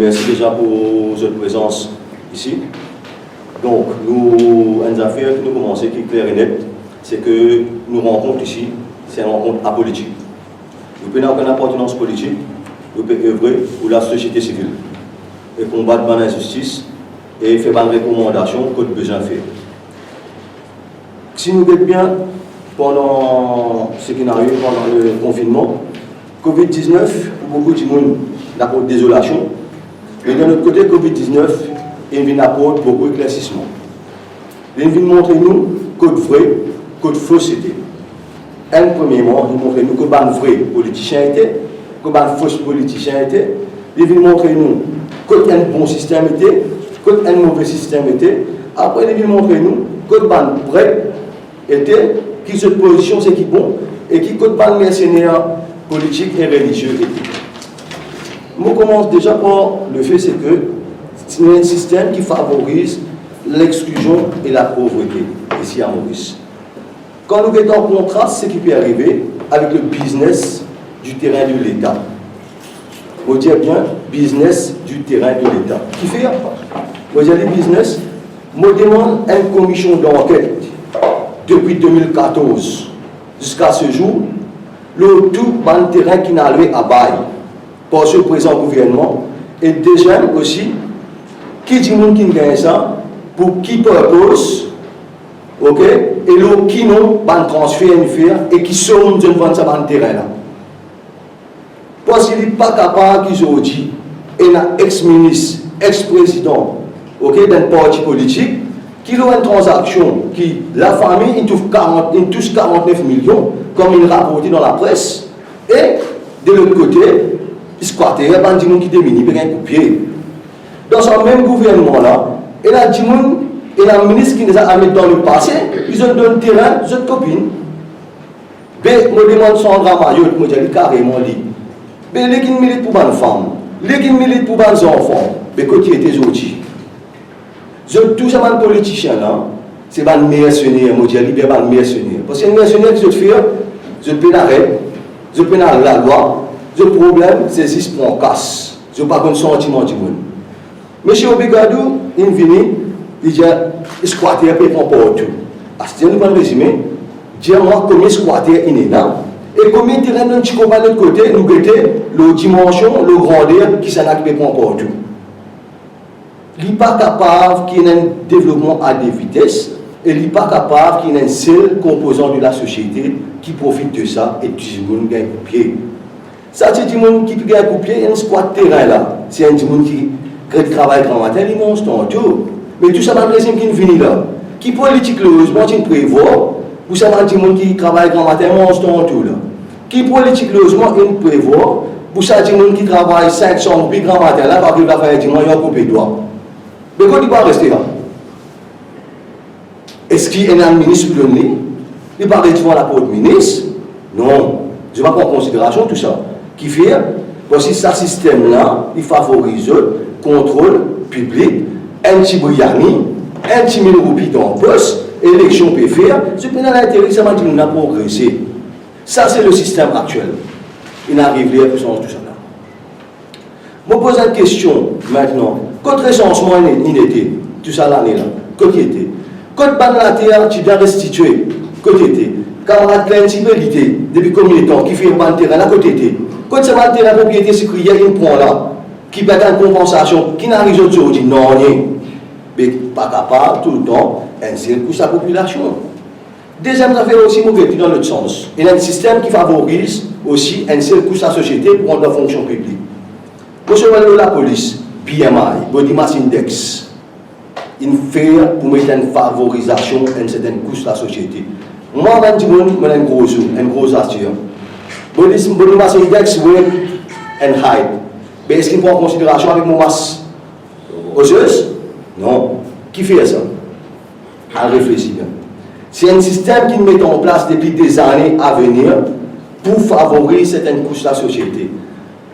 Merci déjà pour votre présence ici. Donc, nous, une affaire qui nous commençons, qui est claire et nette, c'est que nous rencontrons ici, c'est une rencontre apolitique. Nous n'avons aucune appartenance politique, nous pouvons œuvrer pour la société civile et combattre l'injustice et faire des recommandations que nous avons besoin de faire. Si nous êtes bien, pendant ce qui arrive pendant le confinement, Covid-19, pour beaucoup de monde, d'apporte désolation. Mais d'un autre côté, Covid-19, il vient apporter beaucoup d'éclaircissement. Il vient montrer nous que de vrai, que de fausseté. Premièrement, il montre nous que de vrai politicien était, que de faux politicien était. Il vient montrer nous que un bon système était, que un mauvais système était. Après, il vient montrer nous que de vrai était, qui se position c'est qui bon, et qui que de mercenaires politiques et religieux était. Je commence déjà par le fait que c'est un système qui favorise l'exclusion et la pauvreté ici à Maurice. Quand nous mettons en contraste ce qui peut arriver avec le business du terrain de l'État. On dit bien business du terrain de l'État. Qui fait on dit le business, on demande une commission d'enquête depuis 2014 jusqu'à ce jour, le tout ban terrain qui n'a loué à bail par ce présent gouvernement, et déjà aussi, qui dit qui gagne ça, pour qui purpose, ok, et l'autre qui non, ban transfert et qui sont de vendre ça ban terrain là. Parce qu'il n'est pas capable qu'ils ont dit, et un ex-ministre, ex-président, ok, d'un parti politique, qui a une transaction qui, la famille, il touche 49 millions, comme il rapporté dans la presse, et de l'autre côté, il squatte, il y a des gens qui déminent, il y a un coup de pied. Dans ce même gouvernement-là, il y a des gens, et la ministre qui nous a amenés dans le passé, ils ont donné terrain, ils ont copine. Mais je demande Sandra Maillot, je dis carrément lui. Mais les qui militent pour les femmes, les qui militent pour les enfants, mais côté des outils. Tous ces politiciens là, c'est des mercenaires, je dis des mercenaires. Parce que les mercenaires qui se font, je peux l'arrêter, je peux la loi. Le problème, c'est si je prends casse. Je n'ai pas de sentiment du monde. Monsieur Obigadou, il vient, il dit, squatter, il prend pas tout. Si nous allons résumer, dis-moi combien squatter il est là. Et combien de terrain de l'autre côté, nous guettons la dimension, le grandeur qui s'en a qui prend pas tout. Il n'est pas capable qu'il y ait un développement à des vitesses, et il n'est pas capable qu'il y ait un seul composant de la société qui profite de ça et tout le monde gagne au pied. Ça, c'est du monde qui gagne au pied, il y a un squat terrain là. C'est un monde qui travaille grand matin, il mange tout. Mais tout ça, c'est un régime qui vient là. Qui politique, heureusement, tu prévoit, ou ça, c'est un monde qui travaille grand matin, mange tout là. Qui politique, heureusement, il prévoit, ou ça, c'est un monde qui travaille 500 puis grand matin là, parce qu'il va faire un dimanche, il va couper les doigts. Mais quand il va rester là? Est-ce qu'il y a un ministre pour lui? Il va rester devant la porte ministre? Non. Je ne vais pas prendre en considération tout ça. Qui fait, parce que ce système-là, il favorise le contrôle public, un petit bouillani, un petit mille roupies dans le poste, élection peut faire, ce qui n'a l'intérêt, ça m'a dit qu'on a progressé. Ça, c'est le système actuel. Il n'arrive pas à tout ça là. Je me pose une question maintenant. Quand le recensement il était, tout ça l'année là, quand il était, quand la terre, tu dois restituer, quand il était, camarade l'intimité, depuis combien de temps, qui fait un terrain là, quand il était, quand c'est un terrain propriété sécuritaire, il prend là, qui peut être une compensation, qui n'arrive pas au dit non, rien, mais pas capable tout le temps, un seul coup sa population. Deuxième affaire aussi, mauvais dans l'autre sens. Il y a un système qui favorise aussi un seul coup sa société pour rendre la fonction publique. Pour ce moment la police, BMI, Body Mass Index, il fait pour mettre une favorisation à un certain coût de la société. Moi, je dis un gros astuce. Body Mass Index, weight and height. Mais est-ce qu'il prend en considération avec mon masse osseuse? Non. Qui fait ça? À réfléchir bien. C'est un système qui met en place depuis des années à venir pour favoriser certaines couches de la société.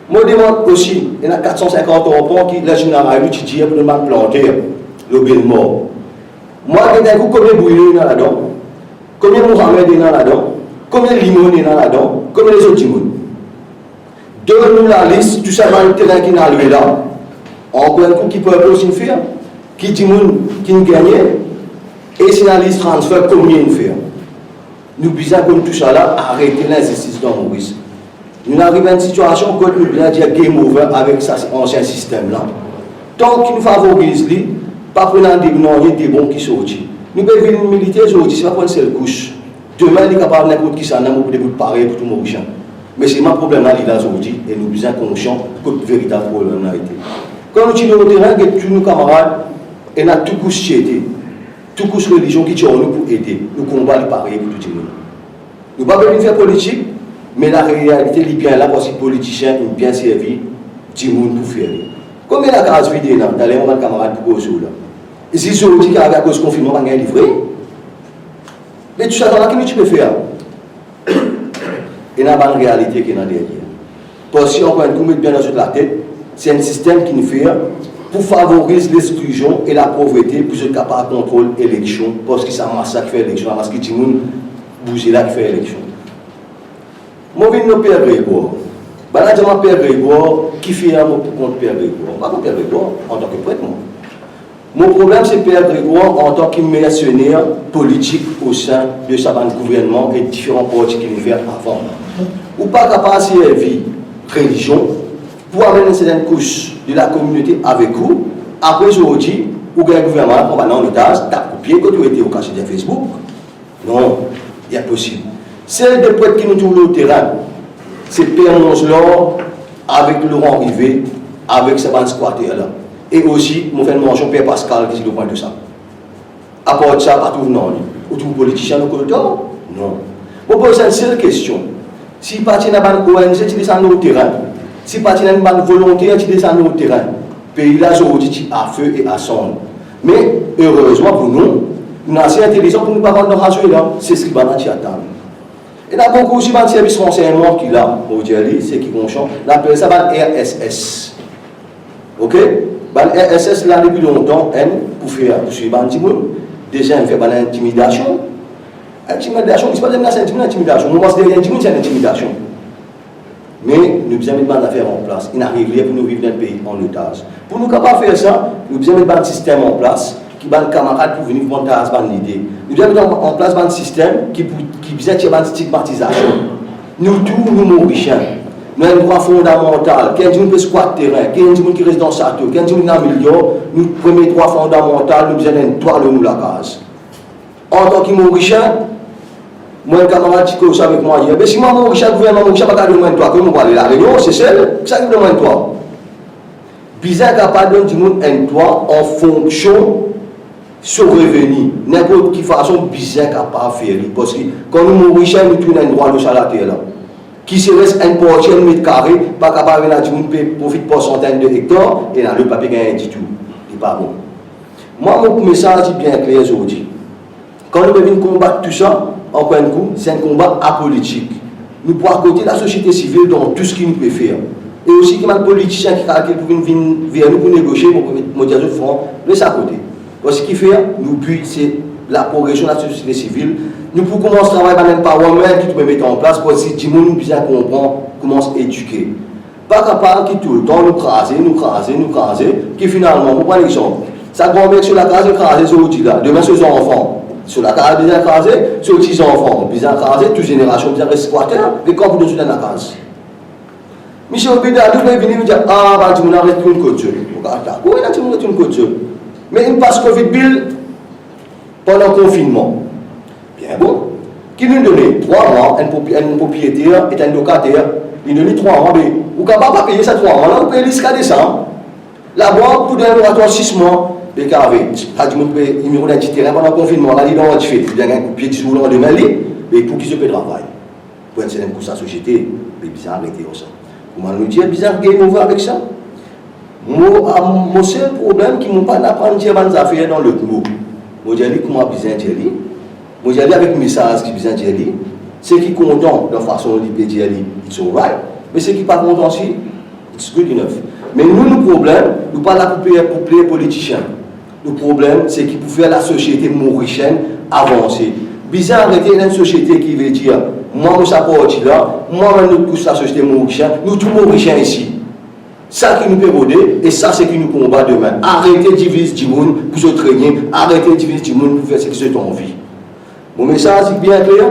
Moi, je demande aussi, il y a 450 enfants qui, la générale, étudient pour nous planter le bien mort. Moi, je dis combien de bouillons il y a là-dedans, combien de Mohamed il y a là-dedans, combien de limon il y a là-dedans, combien de autres limons. Donne-nous la liste, tout ça dans le terrain qui est là. Encore un coup qui peut aussi faire, qui dit qui nous gagne, et si la liste transfert, combien il fait. Nous disons comme tout ça là, arrêter l'injustice dans Maurice. Nous arrivons à une situation où nous devons dire game over avec cet ancien système là. Tant qu'il nous favorise, pas prendre des bons qui sortent. Nous pouvons venir militaire aujourd'hui, ce n'est pas une seule couche. Demain, il est capable de n'importe qui ça, nous pouvons pareil pour tout le monde. Mais c'est mon problème là, il est aujourd'hui, et nous sommes conscients que le véritable problème a été. Quand nous sommes au terrain, tous nos camarades, et nous avons tout couche société, tout couche religion qui tient nous pour aider, nous combattons pareil pour tout le monde. Nous ne pouvons pas faire politique, mais la réalité est bien là parce que les politiciens ont bien servi tout le monde pour faire. Combien de cases vidéo dans les moments de camarades pour cause là? Et si je dis qu'à cause du confinement, on va livrer. Mais tout ça, qu'est-ce que tu peux faire? Il y a une réalité qui est derrière. Parce qu'on peut mettre bien dans la tête, c'est un système qui nous fait pour favoriser l'exclusion et la pauvreté pour être capable de contrôler l'élection. Parce que c'est un massacre qui fait l'élection, parce que tout le monde bouge là qui fait l'élection. Moi, je viens de Père Grégoire. Je suis Père Grégoire qui fait un mot contre Père Grégoire. Pas contre Père Grégoire en tant que prêtre. Mon problème, c'est Père Grégoire en tant que mercenaire politique au sein de sa gouvernement et différents partis qu'il nous fait avant. Ou pas capable de servir religion pour amener une certaine couche de la communauté avec vous. Après, aujourd'hui, ou bien le gouvernement, on va dans l'otage, t'as copié que tu étais au cachet de Facebook. Non, il est possible. Celle des prêtres qui nous trouvent au terrain, c'est Père Monslor avec Laurent Rivet, avec sa bande squatter là. Et aussi, mon frère Manchon, Père Pascal, qui est le point de ça. À part de ça, pas tout non. Ou tout politicien, nous connaissons? Non. Pour poser une seule question. Si parti n'a pas une ONG, tu descends au terrain. Si parti n'a pas une volonté, tu descends au terrain. Le pays là, aujourd'hui, à feu et à sang. Mais, heureusement pour nous, nous sommes assez intelligents pour nous pas vendre nos radios là. C'est ce qui va nous attendre. Et il y a beaucoup aussi de services renseignement qui là, c'est qui conchant. On appelle ça RSS. Ok? RSS là depuis longtemps, pour faire suivre un petit peu. Déjà, on fait de l'intimidation. Intimidation, c'est pas de l'intimidation. Moi, c'est l'intimidation. Mais nous devons mettre des affaires en place. Il n'arrive rien pour nous vivre dans le pays en otage. Pour nous capables de faire ça, nous devons mettre un système en place qui va nos camarades pour venir monter à l'idée. Nous devons mettre en place un système qui vise à une stigmatisation. Nous tous, nous Mauriciens, nous avons un droit fondamental. Quelqu'un peut squatter terrain, quelqu'un qui reste dans le château, quelqu'un qui est dans le milieu, nous premier droit fondamental, nous avons un toit de nous la case. En tant que Mauricien, moi, un camarade qui cause avec moi hier, mais si moi, Mauricien, le gouvernement Mauricien, pas de moins de toi, comment on va aller la réunion, c'est celle, ça qui demande toi. Bizarre capable de dire un toit en fonction sur revenu. N'importe quelle façon, bizarre capable de faire. Parce que quand nous Mauriciens, nous tournons un droit de salaire là. Qui se reste un portion de mètre carré, pas capable de dire qu'on profite pour centaines de hectares, et là, le papier gagne du tout. Il n'est pas bon. Moi, mon message est bien clair aujourd'hui. Quand nous venons combattre tout ça, encore un coup, c'est un combat apolitique. Nous pouvons côté la société civile dans tout ce qu'il nous peut faire. Et aussi, il y a des politiciens qui viennent vers nous pour négocier, pour dire au front, laisse à côté. Parce qu'il fait, nous, puis, c'est la progression de la société civile. Nous pouvons commencer à travailler par l'empowerment qui peut mettre en place pour que nous puissions comprendre, commence à éduquer. Pas capable qui tout le temps nous craser, qui finalement, pour prendre l'exemple, ça grand-mère sur la case, craser sur l'outil là, demain sur les enfants. Sur la case, bien crasé, sur les petits enfants, bien crasé, toute génération, bien squatter, et quand vous nous dans la case. Michel Obida, nous pouvons venir nous dire, ah, bah, tu m'as arrêté une couture. Oui, là, tu m'as arrêté une couture. Mais il passe Covid bill pendant le confinement. Bien bon. Qui nous donne 3 mois, un propriétaire et un locataire, il nous donne 3 mois, mais vous ne pouvez pas payer ça 3 mois, là, vous payez jusqu'à décembre. La banque, pour donner un moratoire 6 mois. Et carré, il me rend un petit terrain pendant le confinement, là, il a fait, il y a un coup de pied de souvent de mêler, mais pour qu'il se peut travailler. Pour un certain coup, sa société, c'est bizarre arrêter ça. Comment nous dire, bizarre game over avec ça? Mon seul problème, qui m'a pas d'apprendre à dire des affaires dans le mot. Moi, je dis comment bizarre dire. Moi, je dis avec le message qui bizarre dire. Ceux qui sont contents de la façon de dire, it's alright. Mais ceux qui ne sont pas contents aussi, it's good enough. Mais nous, le problème, nous ne sommes pas là pour plaire politiciens. Le problème, c'est qu'il faut faire la société mauricienne avancer. Bizarre arrêter une société qui veut dire, moi, je suis là, moi, je touche la société mauricienne, nous tous mauriciens ici. Ça qui nous peut voter, et ça c'est qui nous combat demain. Arrêtez de diviser du monde pour se traîner, arrêtez de diviser du monde pour faire ce que vous avez envie. Mon message est bien clair,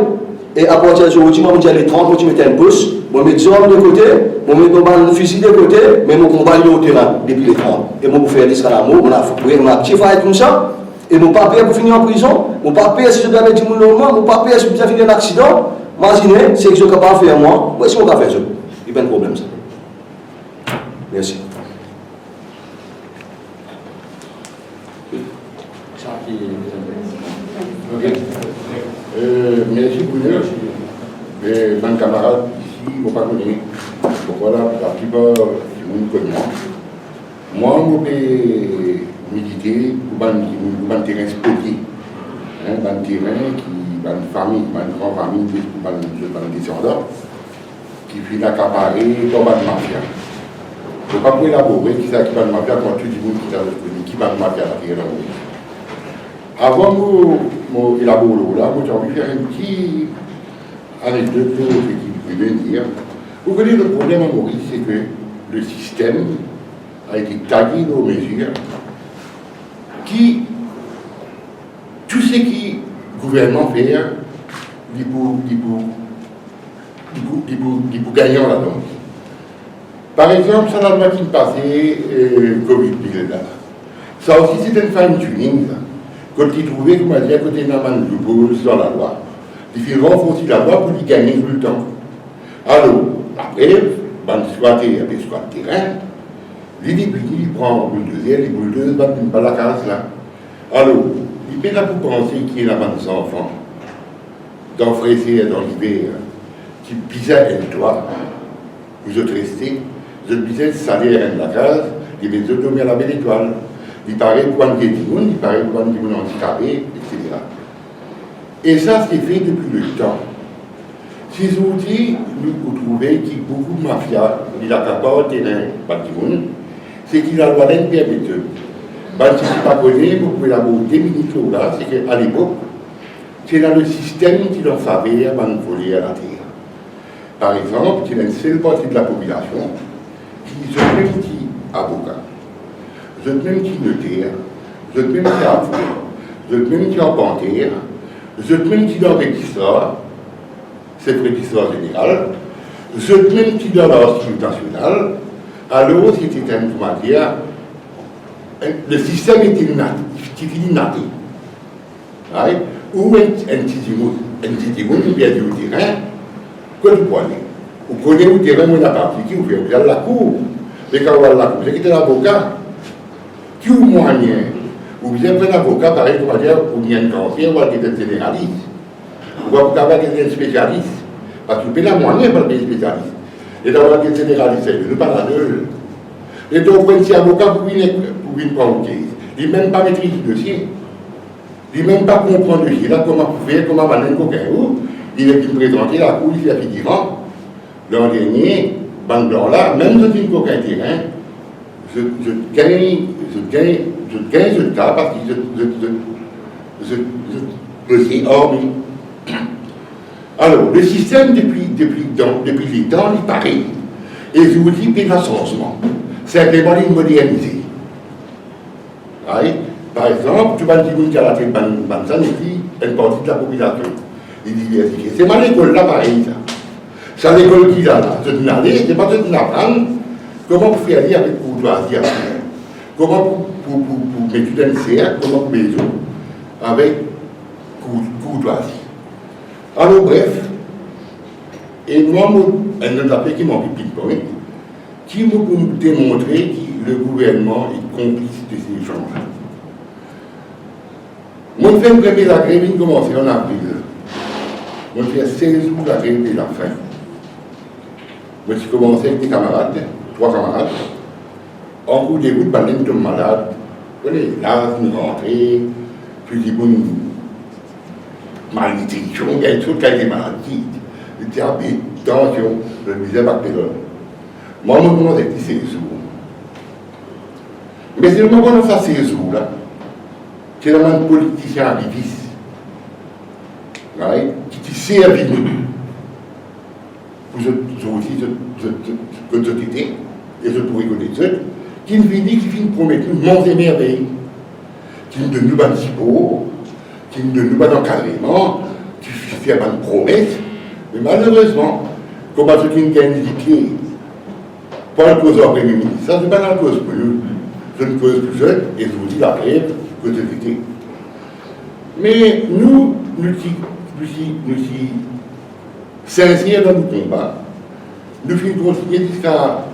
et à partir de aujourd'hui, je vais aller 30, je vais mettre un pouce, je vais mettre des armes de côté, je vais mettre un fusil de côté, mais je vais combattre au terrain depuis les 30. Et je vais faire des l'amour, je vais faire un petit fight comme ça, et je ne vais pas payer pour finir en prison, je ne vais pas payer si je dois mettre du monde normalement, je ne vais pas payer si je dois finir un accident. Imaginez, c'est que je suis capable de faire moi, où est-ce qu'on va faire ça? Il n'y a pas de problème ça. Merci. Merci Bruno. Mes camarades ici, je ne pas connaître. Donc voilà, la plupart du monde connaît. Moi, je vais militer pour un terrain sportif. Un terrain qui a une famille, une grande famille, pour un descendant, qui finit accaparer comme une mafia. Je ne vais pas élaborer qui c'est qui va le mafia quand tu dis qui va le mafia à la avant de élaborer là, j'ai envie de faire une petite anecdote qui peut dire. Vous voyez, le problème à Maurice, c'est que le système a été tagué aux mesures qui, tout ce qui le gouvernement fait, il peut gagner là-dedans. Par exemple, ça l'a qui passé Covid, ça aussi c'est un fine-tuning. Quand il trouvait, comme on dit, à côté d'un man de dans la loi, il fait renforcer la loi pour lui gagner tout le temps. Alors, après, ban squatter avec squat terrain, les députés, il prend une bulldozer, les bulldozers battent pas la case là. Alors, il peut là pour penser qu'il y a la bande des enfants, dans Fraissier dans l'hiver, qui pisaient un toit, vous êtes restés, vous êtes pisé le salaire de la case, et vous êtes dormi à la belle étoile. Il paraît pour un il paraît pour un handicapé, etc. Et ça, c'est fait depuis le temps. Ces outils, nous trouvons qu'il y a beaucoup de mafia, il a capable de terrain, c'est qu'il a le droit d'un permetteur. Si vous ne pas connu, vous pouvez l'avoir des minutes là, c'est qu'à l'époque, c'est dans le système qui leur savait avant de voler à la terre. Par exemple, il y a une seule partie de la population qui sont même petits avocats. Vous êtes même qui notaire, vous êtes même qui avocat, vous êtes même qui bancaire, vous êtes même qui dans le registrar, c'est le registrar général, vous êtes même qui dans l'Institut national, alors c'était un matière, le système était naté. Ou un petit monde, il y a du terrain, que vous prenez. Vous prenez le terrain, vous n'avez pas appliqué, vous faites la cour. Mais quand vous allez à la cour, vous êtes l'avocat. Qui ou moyen, ou bien un avocat, pareil, comme dire, ou bien un cancer, ou un généraliste, ou un spécialiste, parce que vous payez la moyen pour les spécialistes. Et d'avoir des généralistes, nous pas la deux. Et donc, quand c'est avocat pour venir prendre le case, il n'est même pas maîtriser le dossier, il n'est même pas comprendre le dossier, là, comment vous faites, comment va coquin, il est présenter la cour, il fait figurant. L'an dernier, bande blanc là, même si c'est une coquin terrain, je gagne ce cas parce que je suis hormis. Alors, le système, depuis les temps, il paraît. Et je vous dis, il y a un changement. Simplement, il est modernisé. Par exemple, tu vas dire qu'il y a la tête de une partie de la population. Il dit diversifié. C'est ma l'école là, pareil, ça. C'est l'école qui a là. C'est une année, c'est pas une apprendre comment vous faire lire avec courtoisie. Comment pour mettre dans le cercle, comment pour mettre avec courtoisie. Alors bref, et moi, un autre appel qui m'a dit ping-pong, qui m'a démontré que le gouvernement est complice de ces gens-là. Moi, je fais une première la grève, il commence en avril. Moi, je fais 16 jours la grève et la fin. Moi, j'ai commencé avec des camarades, 3 camarades. En cours des routes, pendant que je suis malade, vous voyez, là, je suis rentré, puis j'ai une malnutrition, il y a une chose qui a des maladies, le diabète, tension, le misère bactérienne. Moi, je me demande avec 16 jours. Mais c'est le moment où ça 16 jours, là, c'est le moment politicien activiste, qui te servi pour que je société. et je pourrais connaître ceux, qui nous promettent monts et merveilles, qui nous donnent pas de support, qui nous donnent pas d'encadrement, qui font pas de promesses, mais malheureusement, comme à ceux qui nous indiqué, pas le cause au Premier ministre, ça c'est pas la cause pour nous, je ne cause plus seul, et je vous dis la vraie que de vérité. Mais nous sincères dans nos combats, nous finissons continuer jusqu'à.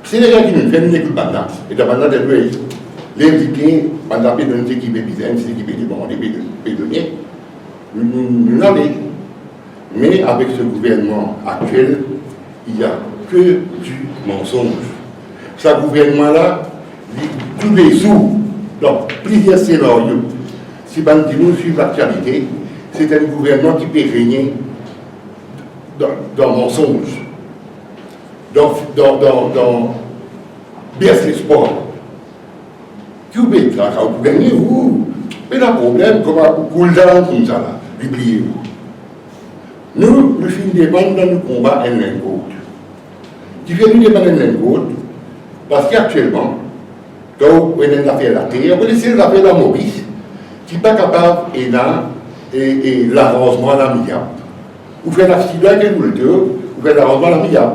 C'est les gens qui nous font une écoute bandante. Et la bandante, elle veut l'inviter, pendant que nous équipes bizarres, nous équipes de bon, des pédonniers, nous allons. Mais avec ce gouvernement actuel, il n'y a que du mensonge. Ce gouvernement-là, tous les jours, dans plusieurs scénarios, si nous suivons l'actualité, c'est un gouvernement qui peut régner dans mensonge, dans baisse l'espoir. Qui peut être là, vous gagnez, vous. Mais le problème, comment vous coulez comme ça, là, oubliez-vous. Nous dépendons dans nos combats un l'un l'autre. Qui fait nous dépendre un l'un l'autre, parce qu'actuellement, quand vous avez une affaire de la terre, vous laissez l'affaire de la Maurice, qui n'est pas capable et l'arrangement à la milliard. Vous faites la situation avec le vous faites l'arrangement à la milliard.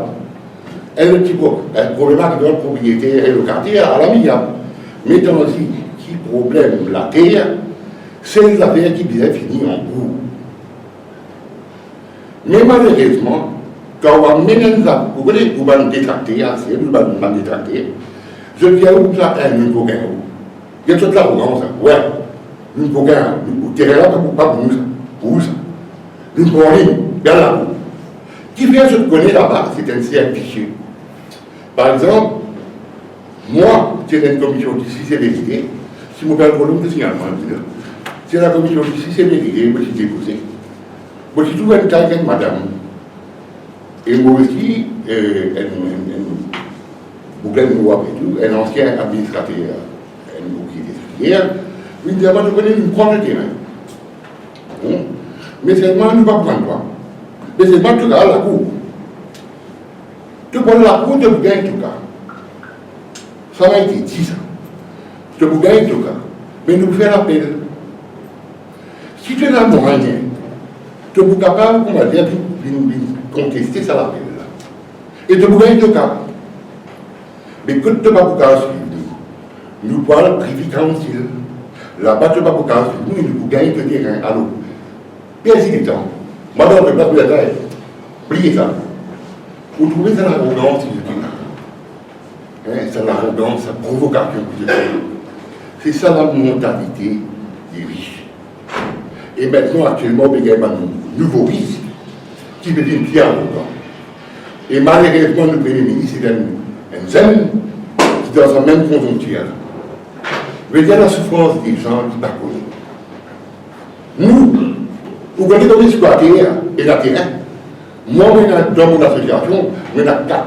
Et le petit problème avec notre propriétaire et le quartier à la milliard. Mais dans ce qui problème la terre, c'est les affaires qui bien finir en cours. Mais malheureusement, quand on va mener vous voyez, vous allez détracter, vous allez détracter, je viens où ça est, nous ne pouvons pas. Il y a toute l'arrogance, ouais. Nous ne pouvons pas, nous terrain là, pas pour ça. Nous ne pouvons rien, bien là. Qui vient se connaître là-bas, c'est un cercle fichier. Par exemple, moi, j'ai une commission de justice et vérité, si je me fais le problème de signalement, c'est la commission de justice et vérité, je suis déposé. Je suis toujours une taille avec madame. Et moi aussi, un ancien administrateur, qui était hier, il me dit, je connais une grande terrain. Mais seulement, nous ne pouvons pas prendre. Mais seulement, tu as la cour. Tu prends la cour, tu gagnes tout cas. Ça m'a été dit ça. Tu gagnes tout cas. Mais nous faisons l'appel. Si tu as moyen, tu es capable, comment dire, de contester ça l'appel là. Et tu gagnes tout cas. Mais quand tu n'as pas suivre, nous parlons privé council. Là-bas, tu n'as pas suivre, nous gagnons le terrain. Alors, bien si les temps, madame, je ne peux pas vous dire, oubliez ça. Vous trouvez ça l'arrogance, je dis. C'est l'arrogance, la provocation que je fais. C'est ça la mentalité des riches. Et maintenant, actuellement, il y a un nouveau risque qui devient bien arrogant. Et malheureusement, le Premier ministre, c'est un jeune qui est dans sa même conjoncture. Veut dire la souffrance des gens qui ne connaissent pas. Nous, vous voyez comme les squatters et la terrain. Moi, dans mon association, on a 4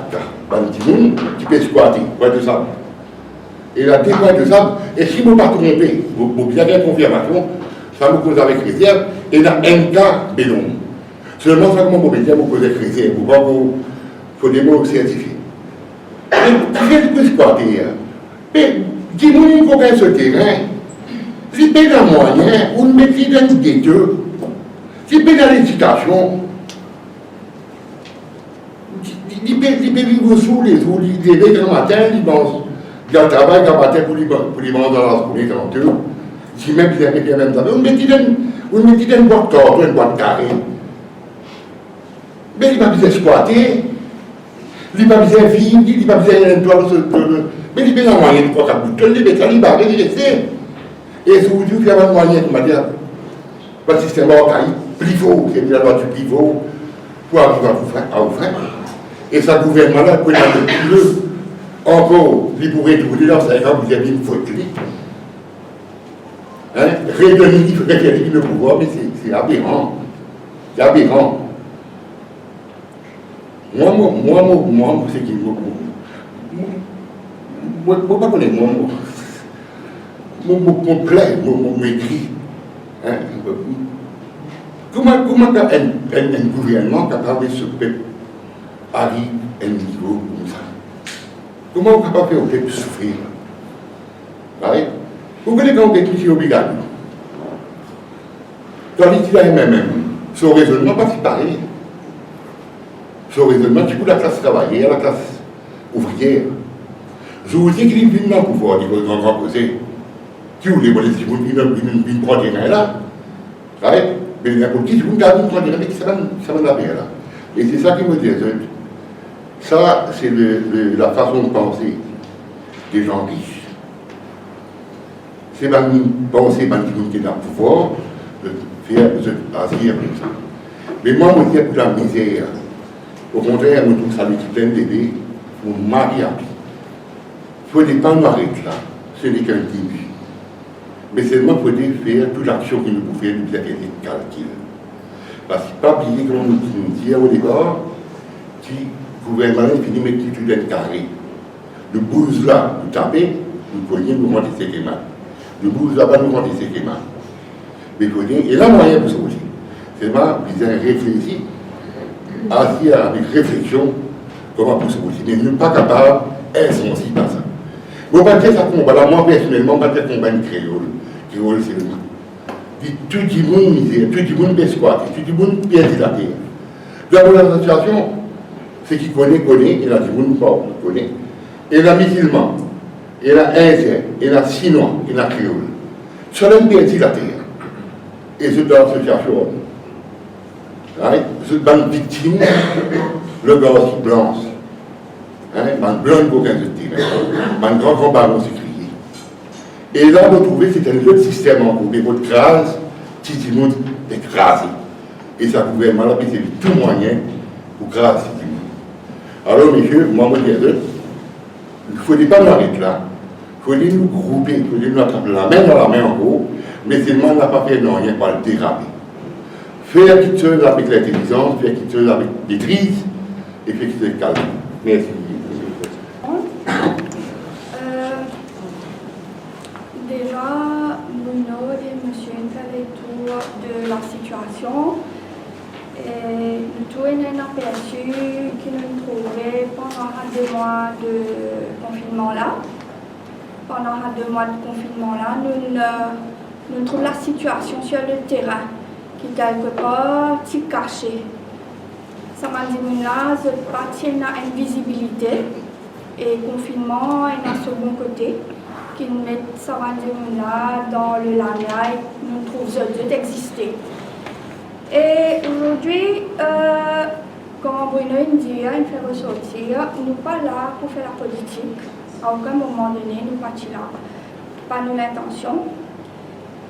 bandits qui peuvent squatter, poids de sable. Et la poids de sable, et si je ne me pas trompé, vous avez une confirmation, ça me cause avec réserve, et il y a un cas bénon. Seulement, ça, comment vous pouvez dire, vous posez avec réserve, il faut des mots certifiés. Mais qui peut squatter? Mais, dis-moi, il faut gagner ce terrain. Si vous avez un moyen, vous ne mettez dans une guetteur. Si vous avez dans l'éducation, il peut vivre sous les eaux, il lever le matin, il dans le travail, le matin pour les vendre dans la journée, si même il avait bien même ça. Vous mettez dans une boîte tordue, une boîte carrée. Mais il n'a pas besoin d'exploiter, il n'a pas besoin de vivre, il n'a pas besoin d'un toit, mais il n'a pas moyen de croire qu'à bout de temps, il va rester. Et si vous dites qu'il y a un moyen, de dire, le système archaïque, pivot, c'est la loi du pivot, pour arriver à vous faire. Et ça, gouvernement-là, peut être plus encore, il pourrait trouver dans 5 ans, vous avez une faute. Réunir le pouvoir, mais c'est aberrant. C'est aberrant. Moi, c'est qui moi, je ne sais pas connaître mon plaît, mon écrit. Comment un gouvernement capable de se peuple arrive à un niveau comme ça? Comment on peut pas faire au peuple souffrir? Right? Vous connaissez quand on est ici obligatoire. Dans l'itinéraire même, son raisonnement pas si pareil. Son raisonnement, c'est pour la classe travaillée, la classe ouvrière. Je vous dis qu'il vient dans le pouvoir, il faut grand causer. Si vous voulez, si vous ne prenez rien là, mais n'importe qui, si vous ne prenez rien, ça va la paix là. Et c'est ça qui me dit, ça, c'est la façon de penser des gens riches. C'est ma pensée, ma qui est dans le pouvoir, de faire agir comme ça. Mais moi, je dis pour la misère. Au contraire, je trouve ça plein d'aider pour marier. Il ne faut pas nous arrêter là. Ce n'est qu'un début. Mais seulement il faut faire toute l'action que nous pouvons faire, nous faire des calculs. Parce qu'il ne faut pas oublier, comme on dit au départ, que le gouvernement finit de mettre tout un carré. Le bouse là, nous taper, nous pouvons nous rendre ses schémas. Le bouse là-bas, nous rendre ses schémas. Mais il faut dire, et là, moyen pour ça aussi. C'est vraiment, ils ont réfléchi, assis avec réflexion, comment pour ça aussi. Mais nous ne sommes pas capables, insensibles à ça. Je ne vais pas dire ça combat là, moi personnellement, je ne vais pas dire combat une créole. Créole, c'est le mot. Tout le monde misère, tout le monde squatter, tout le monde perd la terre. Dans la situation, ce qui connaît, et là, tout le monde pas connaît. Et la musulman, et la indien, et la chinois, et la créole. Chacun perd la terre. Et c'est dans la situation. C'est une victime, le gars qui blanche. Man blanc pour qu'un jeté, man grand combat on s'est crié. Et là, vous trouvez que c'est un autre système en cours, mais votre crase, si tout le monde est écrasé. Et ça pouvait mal appeler tout moyen pour craser tout le monde. Alors, messieurs, moi, je dis il ne faut pas nous arrêter là. Il faut nous grouper, il faut nous attraper la main dans la main en gros, mais seulement on n'a pas fait non, rien par le déraper. Faire quelque chose avec l'intelligence, faire quelque chose avec maîtrise, et faire quelque chose avec calme. Merci. Déjà, Bruno et M. fait le tour de la situation. Et nous avons un aperçu que nous trouvons pendant 2 mois de confinement là. Pendant 2 mois de confinement là, nous trouvons la situation sur le terrain qui est quelque part cachée. Ça m'a dit là, je partie à invisibilité et confinement est à second côté qui met ça m'a dit là dans le lamiaï, nous trouvons deux exister. Et aujourd'hui, comme Bruno dit, il fait ressortir, nous ne sommes pas là pour faire la politique. À aucun moment donné, nous ne sommes pas là. Pas nous l'intention.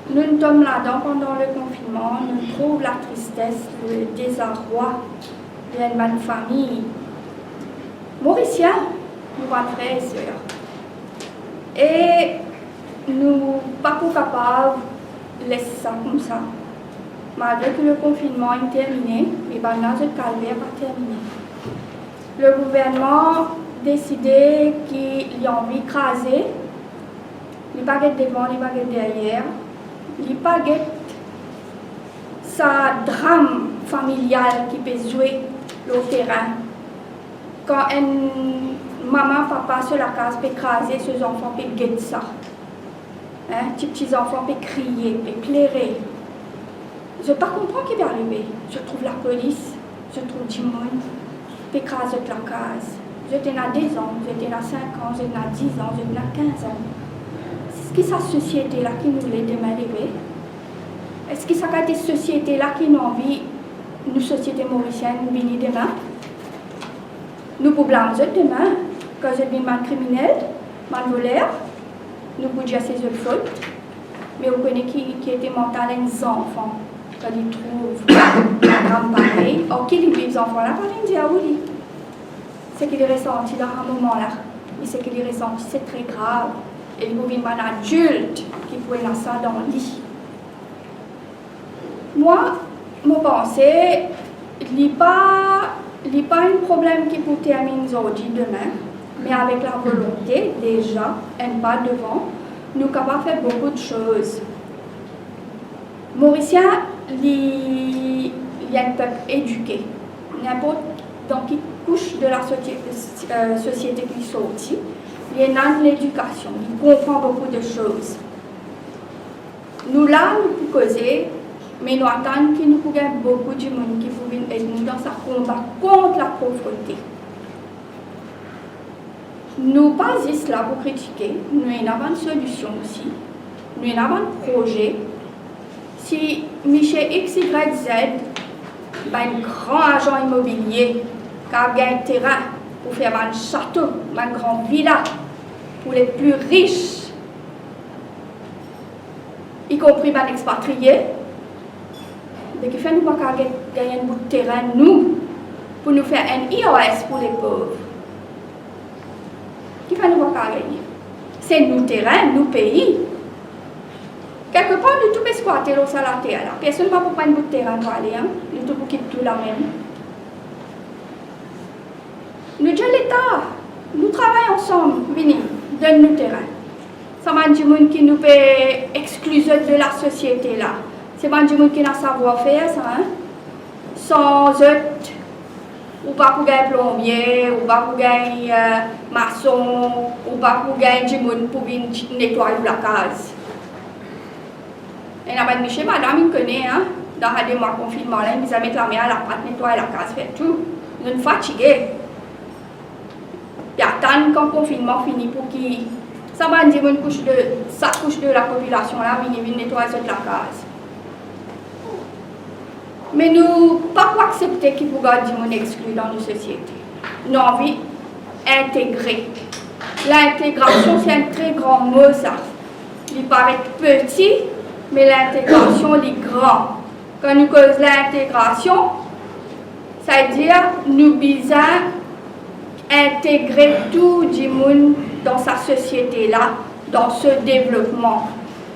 Nous sommes là-dedans pendant le confinement, nous trouvons la tristesse, le désarroi d'une famille mauricienne, nous sommes frères et sœurs. Et nous ne sommes pas capables de laisser ça comme ça. Malgré que le confinement est terminé, les bananes de calvaire pas terminé. Le gouvernement a décidé qu'il a envie d'écraser les baguettes devant, les baguettes derrière, les baguettes, ça drame familial qui peut jouer au terrain. Quand une maman, papa sur la case peut écraser, ses enfants peuvent guetter ça. Petits enfants peuvent crier, peuvent pleurer. Je ne comprends pas ce qui va arriver. Je trouve la police, je trouve du monde, écrase la case. J'étais à 10 ans, j'étais à 5 ans, j'étais à 10 ans, j'étais à 15 ans. Est-ce que cette société-là qui nous voulait demain arriver? Est-ce que cette société-là qui nous envie, nous, société mauricienne, venir demain? Nous pouvons blâmer demain, quand je deviens mal criminel, mal voleur, nous pouvons dire ces autres fautes, mais vous connaissez qui était mental les enfants. Quand ils trouvent un drame pareil, or qui vivent les enfants là, pas les dire oui. Ce qu'il est ressenti dans un moment là, et ce qu'il est ressenti, c'est très grave. Et il y a un adulte qui pouvait lancer ça dans le lit. Moi, mon pensée, il n'y a pas un problème qui peut terminer aujourd'hui demain, mais avec la volonté, déjà, un pas devant, nous sommes capables de faire beaucoup de choses. Mauricien, il y a un peuple éduqué. N'importe dans qui couche de la société qui sortit, il y a l'éducation, il comprend beaucoup de choses. Nous là, nous pouvons causer, mais nous attendons que nous pouvons beaucoup de monde qui peut aider nous dans ce combat contre la pauvreté. Nous pas juste là pour critiquer, nous avons une solution aussi, nous avons un projet. Si Michel XYZ, un grand agent immobilier qui a un terrain pour faire un château, une grande villa pour les plus riches, y compris les expatriés, mais qui fait nous pas gagner un bout de terrain, nous, pour nous faire un IOS pour les pauvres. Qui fait nous pas gagner? C'est nos terrains, nos pays. Quelque part, nous tous squatter au salaire là. Personne ne va prendre un bout de terrain pour aller, hein? Nous tous quitter tout la même. Nous disons l'État, nous travaillons ensemble, venez, donne-nous terrain. Ça va dire qui nous peut exclure de la société là. C'est pas du monde qui n'a savoir-faire ça, hein? Sans eux, ou pas pour gagner plombier, ou pas pour gagner maçon, ou pas pour gagner du monde pour venir nettoyer la case. Et la Michel, madame, il connaît, hein? Dans les mois de confinement, là, ils mettent la main à la pâte, nettoyer la case, faire tout. Nous sommes fatigués. Ils attendent quand le confinement finit pour qu'ils. Ça va dire une couche de la population là, venir nettoyer la case. Mais nous ne pouvons pas accepter qu'il faut garder mon exclu dans nos sociétés. Nous avons envie d'intégrer. L'intégration, c'est un très grand mot, ça. Il paraît petit, mais l'intégration est grand. Quand nous causons l'intégration, ça veut dire nous besoin intégrer tout le monde dans sa société-là, dans ce développement.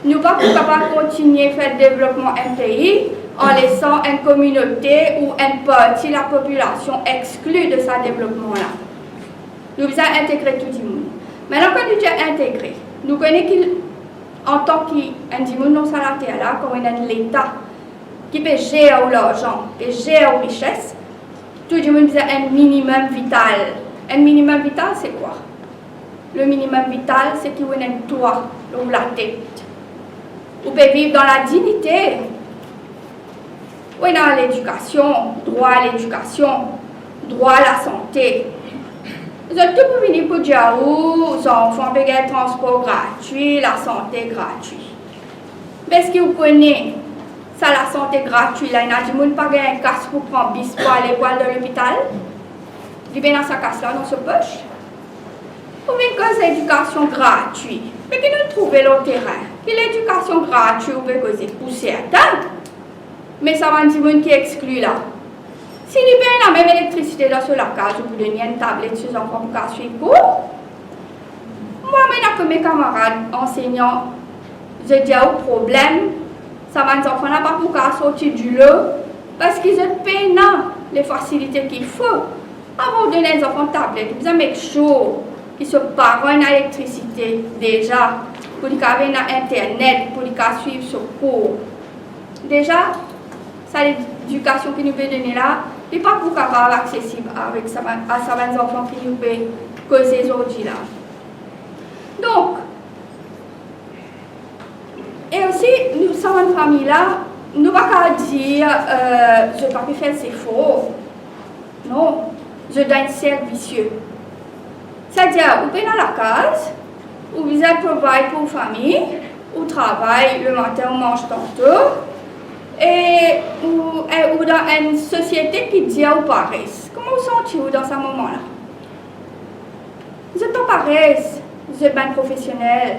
Nous ne pouvons pas continuer à faire le développement d'un pays en laissant une communauté ou une partie de la population exclue de ce développement-là. Nous devons intégrer tout le monde. Maintenant, quand nous disons intégrer, nous connaissons qu'en tant qu'individu dans sa terre-là, comme l'État qui peut gérer l'argent, peut gérer la richesse, tout le monde besoin un minimum vital. Un minimum vital, c'est quoi? Le minimum vital, c'est qu'il y a un toit sur la tête. Vous pouvez vivre dans la dignité. Oui, dans l'éducation, droit à l'éducation, droit à la santé. Vous êtes tout pour venir pour dire aux enfants de gagner le transport gratuit, la santé gratuite. Mais est-ce que vous connaissez ça, la santé gratuite? Là, il y a des gens qui pas gagner un casque pour prendre bis pour aller voir dans l'hôpital. Il est dans sa casse-là, dans sa poche. Ou bien cause l'éducation gratuite. Mais qui nous trouve le terrain? Qui l'éducation gratuite, vous pouvez causer pour certains. Mais ça va dire qui exclut là. Si nous payons la même électricité dans la case, vous pouvez donner une tablette sur les enfants pour suivre cours. Moi, maintenant que mes camarades enseignants, je dis au problème, ça va dire enfants là pas pour sortir du lot parce qu'ils ont payé les facilités qu'il faut. Avant de donner les enfants tablette, vous avez chaud qui se parlent en électricité déjà, pour qu'ils aient internet, pour qu'ils suivent ce cours. Déjà, ça l'éducation que nous pouvons donner là, n'est pas pour capable accessible avec à certains enfants qui nous peuvent causer aujourd'hui là. Donc, et aussi, nous sommes une famille là, nous ne pouvons pas dire je n'ai pas pu faire, c'est faux. Non, je donne cercle vicieux. C'est-à-dire, vous venez dans la case, vous êtes provide pour la famille, vous travaillez le matin, vous mangez tantôt, et ou dans une société qui dit au paresse. Comment vous sentez-vous dans ce moment-là? Vous êtes en paresse, vous êtes bien professionnel.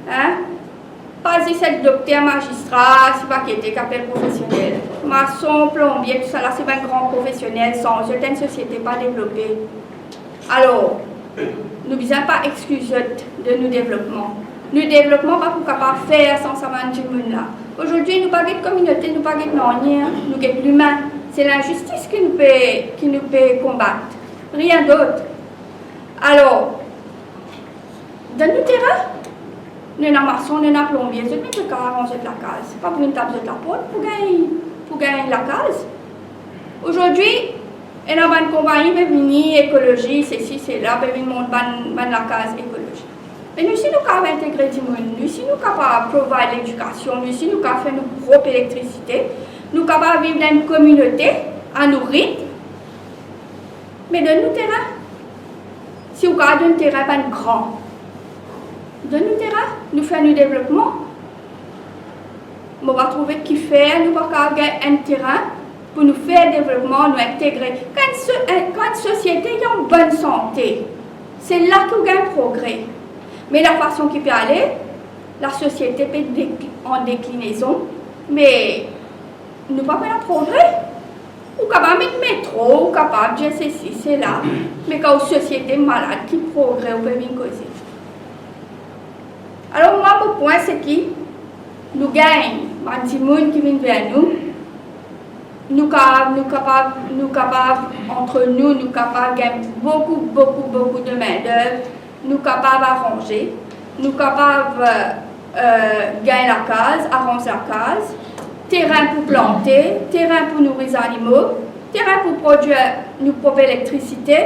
Hein? Pas si c'est docteur, magistrat, c'est pas qui était capable professionnel. Maçon, plombier, tout ça là, c'est bien grand professionnel, sans une société pas développée. Alors, nous ne devons pas exclure de nos développements. Nos développements, pas pour capable faire sans savoir du monde là. Aujourd'hui, nous pas de communauté, nous pas de non-rien, nous sommes l'humain. C'est l'injustice qui nous peut combattre. Rien d'autre. Alors, dans nos terrains, nous avons maçon, nous avons plombier, nous avons arranger la case. Pas pour une table de la porte, pour gagner la case. Aujourd'hui, Et dans une compagnie, peut venir écologie, c'est ci, c'est là, peut venir monter la case écologie. Mais nous, si nous avons intégré du monde, nous, si nous sommes capables de provide l'éducation, nous, si nous avons fait notre propre électricité, nous sommes capables de vivre dans une communauté à nourrir, mais donne-nous terrain. Si vous avez un terrain, pas grand, donne-nous terrain, nous faisons du développement. On va trouver qui fait, nous allons avoir un terrain pour nous faire développement, nous intégrer. Quand une société est en bonne santé, c'est là qu'il y a un progrès. Mais la façon qu'il peut aller, la société peut être en déclinaison, mais nous ne pouvons pas faire un progrès. Ou capable de mettre métro, ou capable de dire ceci, c'est là. Mais quand une société malade qui progresse, on peut bien causer. Alors moi, mon point, c'est que nous gagnons, les gens qui viennent vers nous, nous capables, entre nous, nous capables de gagner beaucoup de main-d'œuvre, nous capables d'arranger, nous capables de gagner la case, arranger la case, terrain pour planter, terrain pour nourrir les animaux, terrain pour produire nos propres électricité,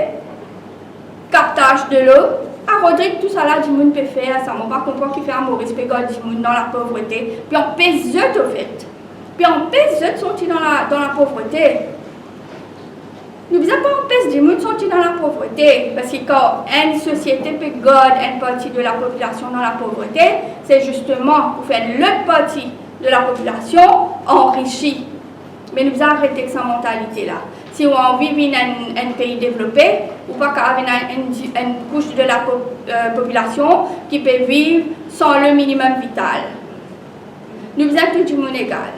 captage de l'eau. À Rodrigue, tout ça là, du monde peut faire, ça ne m'a pas compris qu'il fait un Maurice Pégold du monde dans la pauvreté. Puis on pèse eux au fait. Puis on pèse eux sont-ils dans la pauvreté. Nous ne pas on pèse du monde sont-ils dans la pauvreté. Parce que quand une société peut garder une partie de la population dans la pauvreté, c'est justement pour faire l'autre partie de la population enrichie. Mais nous arrêtons cette mentalité-là. Si on vit dans un pays développé, ou pas qu'avoir une couche de la population qui peut vivre sans le minimum vital. Nous sommes tout du monde égal.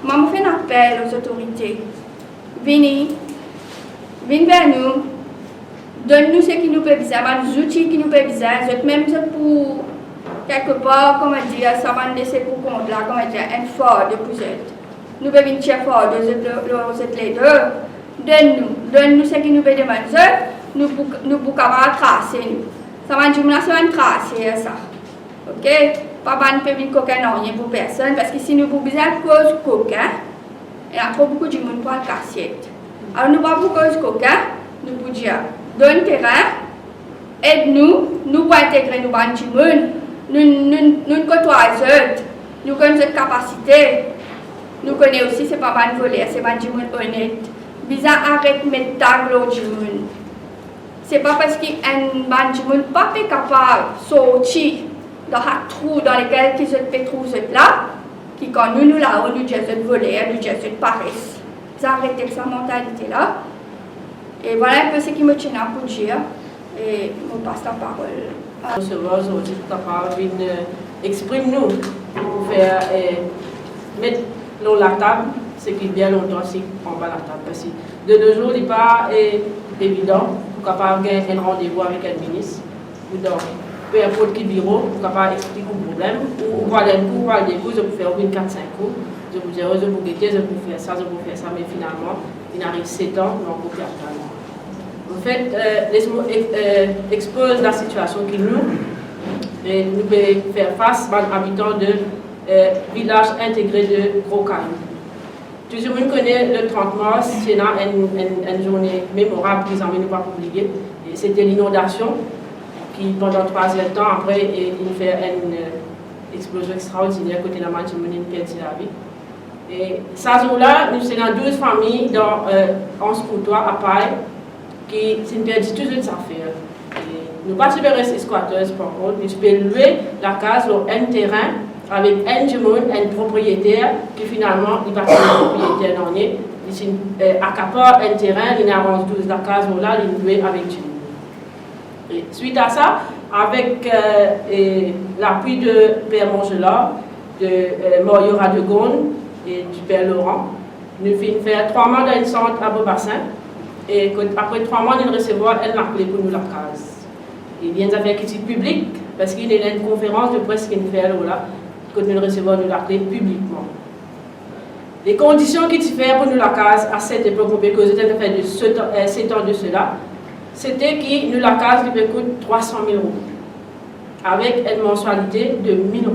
Moi, je fais un appel aux autorités. Venez vers nous, donne-nous ce qui nous peut besoin, les outils qui nous peut besoin, même pour quelque part, comment dire, ça va nous laisser pour compte là, comment dire, un fort de vous êtes. Nous pouvons venir fort de vous êtes les deux. Donne-nous ce qui nous peut demander, nous pouvons tracer. Ça va nous tracer ça. Ok? Papa ne peut venir coquin rien pour personne, parce que si nous avons besoin de cause coquin, il y a trop beaucoup de monde pour le cassiette. Alors nous pas pour cause coquin, nous pouvons dire, donne terrain, aide-nous, nous pour intégrer nous dans le monde, nous côtoyons, nous connaissons cette capacité, nous connaissons aussi, c'est pas mal voler, c'est pas du monde honnête. Bizarre arrête de mettre tag l'autre du monde. C'est pas parce qu'un ban du monde pas capable de sortir dans un trou dans lequel ils se trouvent là, qui quand nous là, on nous dit de voler, nous dit de paresse. Ils arrêtent avec cette mentalité-là. Et voilà un peu ce qui me tient à pour dire. Et on passe la parole. Recevoir aujourd'hui pour exprime-nous pour faire mettre l'eau la table, ce qui est bien longtemps si on va la table. Parce que de nos jours, il n'est pas évident pour capable avoir un rendez-vous avec un ministre ou dans peu importe quel bureau pour capable expliquer le problème ou voir des cours, voir des cours, je peux faire au moins 4-5 cours. Je vous dirais, je peux guetter, je peux faire ça, mais finalement, il arrive 7 ans, on peut faire ça. En fait, laisse-moi expose la situation qui nous pouvons faire face aux habitants de village intégré de Gros-Caillou. Tout le monde connaît le 30 mars, c'est une journée mémorable qu'ils n'ont pas oublié. C'était l'inondation qui, pendant 3 ans après, il fait une explosion extraordinaire côté de la manche, il a perdu la vie. Et ça jour-là, nous sommes 12 familles dans 11 coutoirs à Paille qui ont perdu toutes les affaires. Nous ne pouvons pas rester squatteurs par contre, nous pouvons louer la case sur un terrain avec un propriétaire qui finalement n'est pas un propriétaire non il accapare un terrain, il arrange 12 la case là, il loue avec du monde. Et suite à ça, avec l'appui de Père Mongela, de Mario Radegonde et du Père Laurent, nous finissons faire 3 mois dans un centre à Beaubassin. Et après 3 mois, nous recevons elle appelé pour nous la case. Il vient d'affaires critiques publiques, parce qu'il y a une conférence de presse qui nous fait là, que nous recevons nous l'appeler publiquement. Les conditions qu'il fait pour nous la case à cette époque, on peut causer fait de 7 ans de cela, c'était que nous la case qui peut coûter 300 000 €, avec une mensualité de 1 000 €.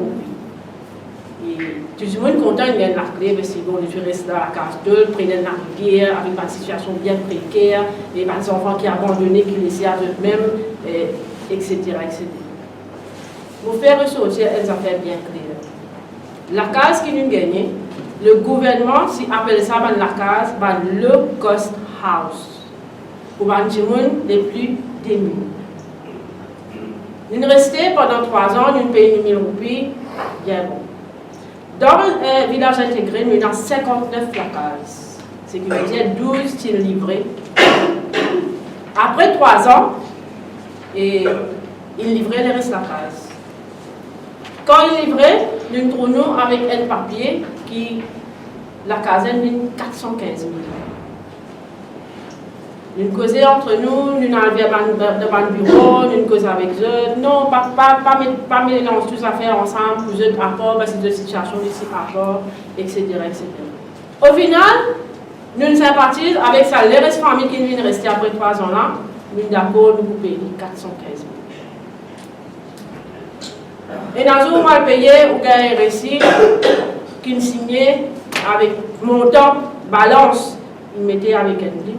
Et tout le monde content de gagner la clé, parce que bon, je reste dans la case 2, prenez la guerre, avec une situation bien précaire, et des enfants qui abandonnés, qui laissés à eux-mêmes, etc., etc. Pour faire ressortir elles affaires bien claires. La case qui nous gagne, le gouvernement, si appelle ça la case, low cost house, pour les gens les plus démunis. Nous restons pendant 3 ans, nous payons 1000 roupies, bien bon. Dans le village intégré, nous avons 59 cases, ce qui veut dire 12 styles livrés. Après 3 ans, ils livraient les restes de la case. Quand ils livraient, nous nous trouvons avec un papier qui, la case est 415 000. Nous causons entre nous, nous arrivons devant le bureau, nous causons avec eux. Non, pas mélanger toutes les affaires ensemble pour eux rapport, parce que c'est une situation ici rapport, etc., etc. Au final, nous sympathisons avec ça, les restes familles qui viennent rester après 3 ans là, nous d'accord, nous payons 415 000. Et dans un mois payé, vous avez un récit qui nous signait avec montant, balance, il mettait avec un ligne.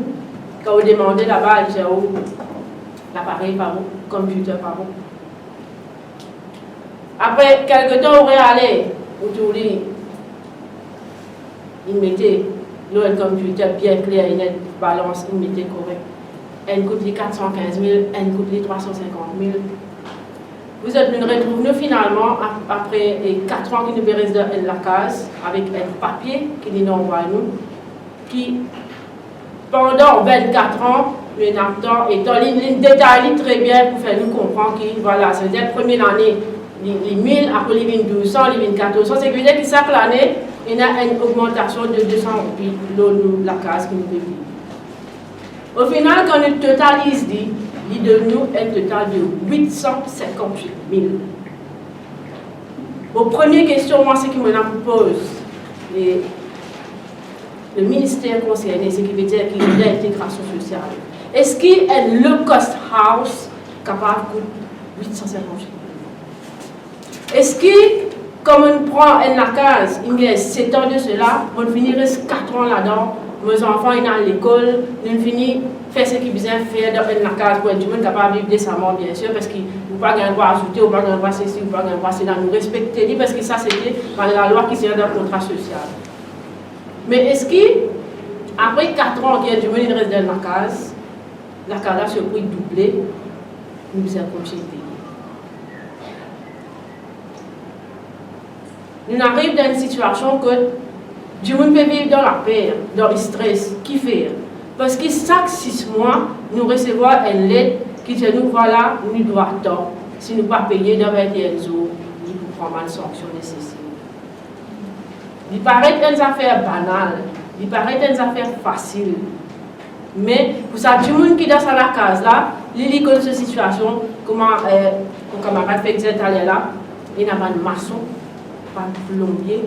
Quand vous demandez là-bas, il dit l'appareil par où, computer par où. Après quelques temps, on est allé, il mettait le computer bien clair, il net balance, il mettait correct. Elle coûte les 415 000, elle coûte les 350 000. Vous êtes nous retrouvons finalement après 4 ans qui nous restent dans la case avec un papier qui nous envoie nous, qui pendant 24 ans, le NAPTAN est en ligne détaillée très bien pour faire nous comprendre que voilà, c'est-à-dire la première année, les 1000, après les 1200, les 1400, c'est veut dire que chaque année, il y a une augmentation de 200 roupies dans la case qui nous peut vivre. Au final, quand on totalise, il de nous un total de 858 000. Aux premières questions, moi, ce qui me pose, le ministère concerné, ce qui veut dire qu'il y a l'intégration sociale. Est-ce qu'il y a un low-cost house capable de coûter 858 000? Est-ce que, comme on prend un case, il y a 7 ans de cela, on finirait 4 ans là-dedans, nos enfants sont à l'école, nous finissons faire ce qu'ils besoin faire dans la case pour être du monde capable de vivre décemment, bien sûr, parce qu'il ne faut pas gagner droit à ajouter, ou pas gagner droit à ceci, ou pas gagner droit à cela, nous respecter, parce que ça c'était dans la loi qui sert dans le contrat social. Mais est-ce qu'après 4 ans qu'il y a du monde qui reste dans la case a se prix doublé, nous sommes continuer. Nous arrivons dans une situation que du monde peut vivre dans la peur, dans le stress, qui fait? Parce que chaque 6 mois, nous recevons une lettre qui dit nous voilà, nous devons attendre. Si nous ne pas payer dans 21 jours, nous pouvons prendre une sanction nécessaire. Il paraît une affaire banale, il paraît une affaire facile. Mais pour ça, tout le monde qui est dans la case là, il connaît cette situation, comment mon camarade fait exactement là, il n'y a pas de maçon, pas de plombier.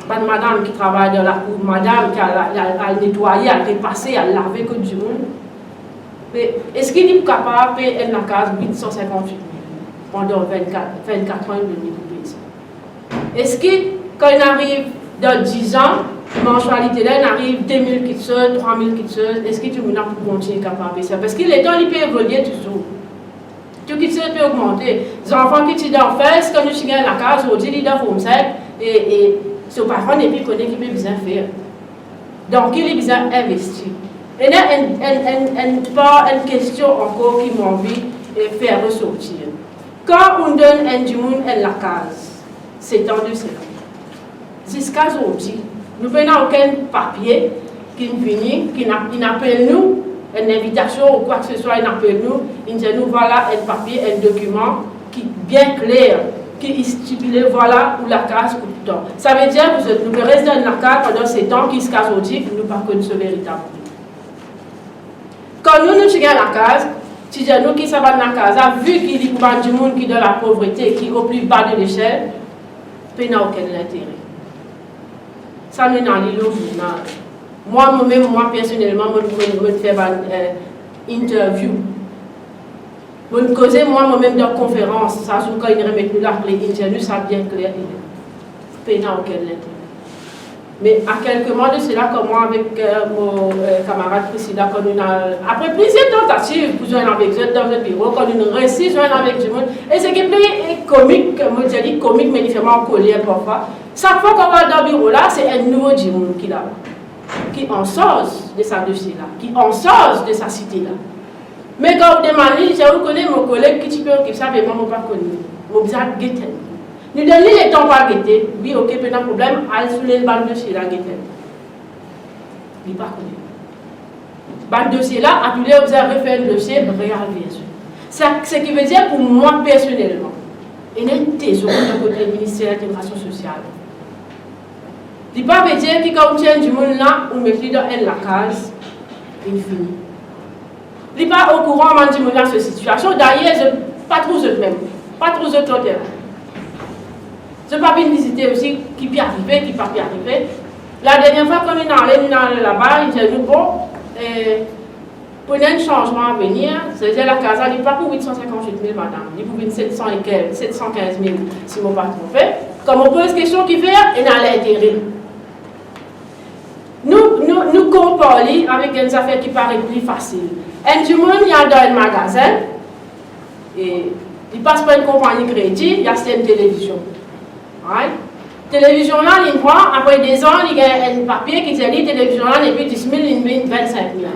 Pas de madame qui travaille dans la cour, madame qui a nettoyé, a repassé, a lavé que du monde. Mais est-ce qu'il est capable de payer la case 858 000 pendant 24 ans et demi pour payer ça? Est-ce que quand il arrive dans 10 ans, mensualité là, il arrive 2000 quitteuses, 3000 quitteuses, est-ce que tout le monde peut continuer capable de payer ça? Parce que les temps, il peut évoluer toujours. Tout quitteuses peut augmenter. Les enfants qui sont dans face, quand nous sommes dans la case, on dit qu'ils sont dans le sec, et ses parents ne peuvent connaître qu'il a besoin de faire. Donc, il a besoin d'investir. Et il y a une question encore qui m'a envie de faire ressortir. Quand on donne un du monde à la case, c'est temps de cela. Jusqu'à aujourd'hui, nous n'avons aucun papier qui vient, qui appelle nous, une invitation ou quoi que ce soit, il appelle nous, il dit nous voilà un papier, un document qui est bien clair, qui stipule voilà où la case coûte temps. Ça veut dire que nous restons dans la case pendant ces temps qui se casse aujourd'hui, nous ne pas connaître véritablement. Quand nous sommes dans la case, si nous qui sommes dans la case, vu qu'il y a du monde qui est dans la pauvreté, qui est au plus bas de l'échelle, il n'y a aucun intérêt. Ça nous dans l'îlot moi-même, moi personnellement, je fais une interview. Je cause moi-même dans la conférence, ça, quand il remet nous la clé interview, ça bien clair. peinant auquel l'intérêt. Mais à quelques mois de cela, comme moi avec mon camarade Priscilla, après plusieurs tentatives pour joindre avec eux dans le bureau, quand on réussit à joindre avec du monde, et ce qui est plus comique, moi je dis comique, mais il fait en colère parfois, chaque fois qu'on va dans le bureau là, c'est un nouveau du monde qui est là, qui en sort de sa dossier là, qui en sort de sa cité là. Mais quand vous demandez, je vous connais mon collègue qui peut qui savait moi, je ne pas connu, mon bizarre guetter. Nous donnons les temps pour guetter, oui, ok, pas de problème, allez sur les bandes de dossier là, guetter. Il n'est pas connu. Bandes de dossier là, à tous les vous avez fait un dossier, regardez ça. Ce qui veut dire pour moi personnellement, il y a une thèse au côté du ministère de l'Intégration sociale. Il ne pas veut dire que quand on tient du monde là, on met dans la case, il finit. Il n'est pas au courant de cette situation. D'ailleurs, je ne pas trop même. Pas trop de terrain. Je n'ai pas pu visiter aussi qui peut arriver, qui ne peut pas arriver. La dernière fois qu'on est allé là-bas, il dit bon, pour un changement à venir, c'est-à-dire la casa n'est pas pour 858 000, madame. Il est pour 700 et quelques, 715 000, si je ne me pas trompé. Comme on pose question qui fait, il a l'intérêt. Nous comparons avec des affaires qui paraissent plus faciles. Un du monde, il y a dans un magasin, et il passe par une compagnie crédit, il y a une télévision. Right? Télévision là, il prend, après des ans, il y a un papier qui dit que la télévision là n'est plus 10 000, il vient 25 000.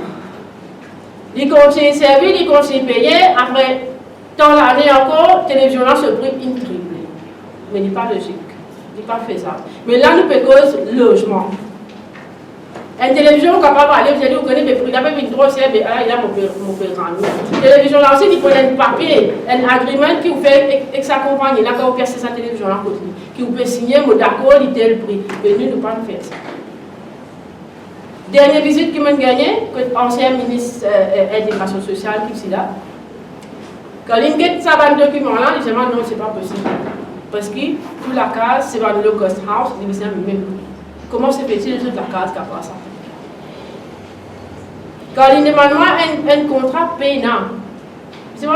Il continue à servir, il continue à payer, après, dans l'année encore, la télévision là se prix une triple. Mais il n'est pas logique, il n'est pas faisable. Mais là, nous payons logement. Une télévision capable d'aller, vous allez vous connaître, mais il a même une grosse mais il a mon père. Télévision là aussi, il faut un papier, un agreement qui vous fait avec sa compagnie, là quand vous percez sa télévision là côté, qui vous peut signer, mon d'accord, il tel prix. Mais nous, nous ne pouvons pas faire ça. Dernière visite qui m'a gagné, l'ancien ministre de l'Intégration sociale qui est là. Quand il get ça dans le document là, il dit non, c'est pas possible. Parce que pour la case, c'est dans le low cost house, il dit même prix. Comment se fait-il de la case qui a pas ça? Quand il demande un contrat payant, il dit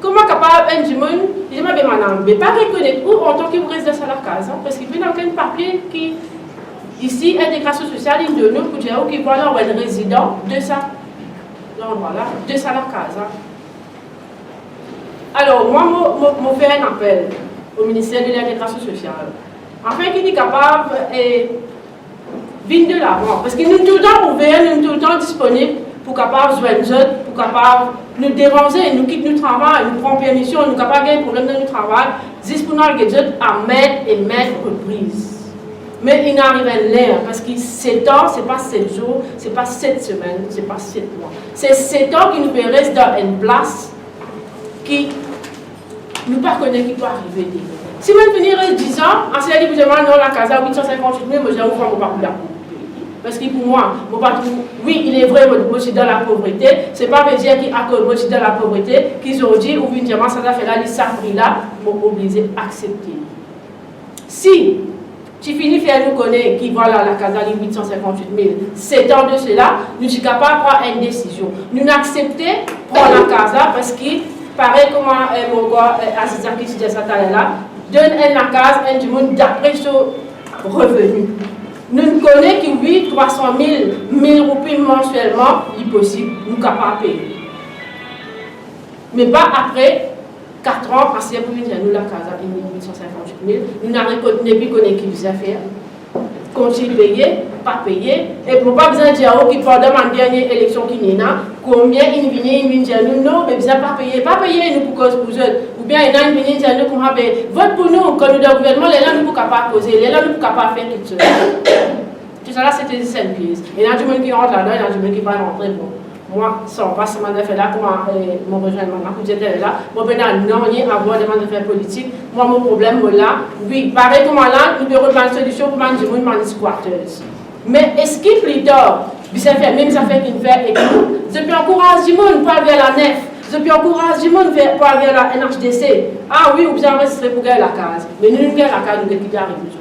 comment capable un du monde, il dit madame, mais pas reconnaître où en tant que vous restez dans la case, parce qu'il n'y a aucun papier qui, ici, intégration sociale, il de nous pour dire qu'il voilà un résident de ça, l'endroit là, de ça la case. Alors, moi, je fais un appel au ministère de l'Intégration sociale, afin qu'il est capable de l'avant, parce que nous sommes tout le temps ouverts, nous sommes tout le temps disponibles pour capable joindre nous, pour capable nous déranger, nous quitter notre travail, nous prendre permission, nous capable gagner un problème dans notre travail, juste pour nous aider à mettre et mettre reprises. Mais il n'arrive à l'air, parce que 7 ans, ce n'est pas 7 jours, ce n'est pas 7 semaines, ce n'est pas 7 mois. C'est 7 ans qui nous reste dans une place qui nous pas connaît qui peut arriver. Si vous finir 10 ans, en ce moment, vous demandez non, la casa 858 000, moi je vous prends pas pour parce que pour moi, oui, il est vrai, moi je suis dans la pauvreté, ce n'est pas me dire qu'à cause moi je suis dans la pauvreté, qu'ils ont dit, ou une diamant, ça fait là, ça prix là, m'ont obligé à accepter. Si tu finis de faire nous connaître qui voilà la casa 858 000, 7 ans de cela, nous sommes capables de prendre une décision. Nous n'acceptons prendre la casa parce que, pareil comme mon gars, Aziza qui dit ça là, donne la case, un du monde d'après son revenu. Nous connaissons que oui, 300 000 roupies mensuellement, il est possible, nous sommes capables de payer. Mais pas après 4 ans, parce que nous avons la casa 858 000, nous n'avons pas connaître qui vous a fait. Continue de payer, pas payer, et pour pas besoin de dire que pendant ma dernière élection qui est là, combien il vient dire non, mais besoin pas payer nous pour cause pour eux, ou bien il vient dire nous comment payer, vote pour nous, quand nous dans le gouvernement, les gens nous ne pouvons pas causer, les gens nous ne pouvons pas faire quelque chose. Tout ça là c'était 5 pièces. Il y a du monde qui rentre là-dedans, il y a du monde qui va rentrer. Bon. Moi, sans pas ce mandat fait là, comment mon rejoindre maintenant, que j'étais là, moi, non, rien à voir des mandats fait politique. Moi, mon problème, là, oui, pareil comme là, nous devons trouver une solution pour manger une squatteuse. Mais est-ce qu'il plus tard, ça fait même ça fait qu'il fait et tout, je peux encourager du monde pour aller vers la nef, je peux encourager du monde pour aller vers la NHDC. Ah oui, ou bien enregistrer pour gagner la case. Mais nous, nous gagnons la case, nous devons quitter la révolution.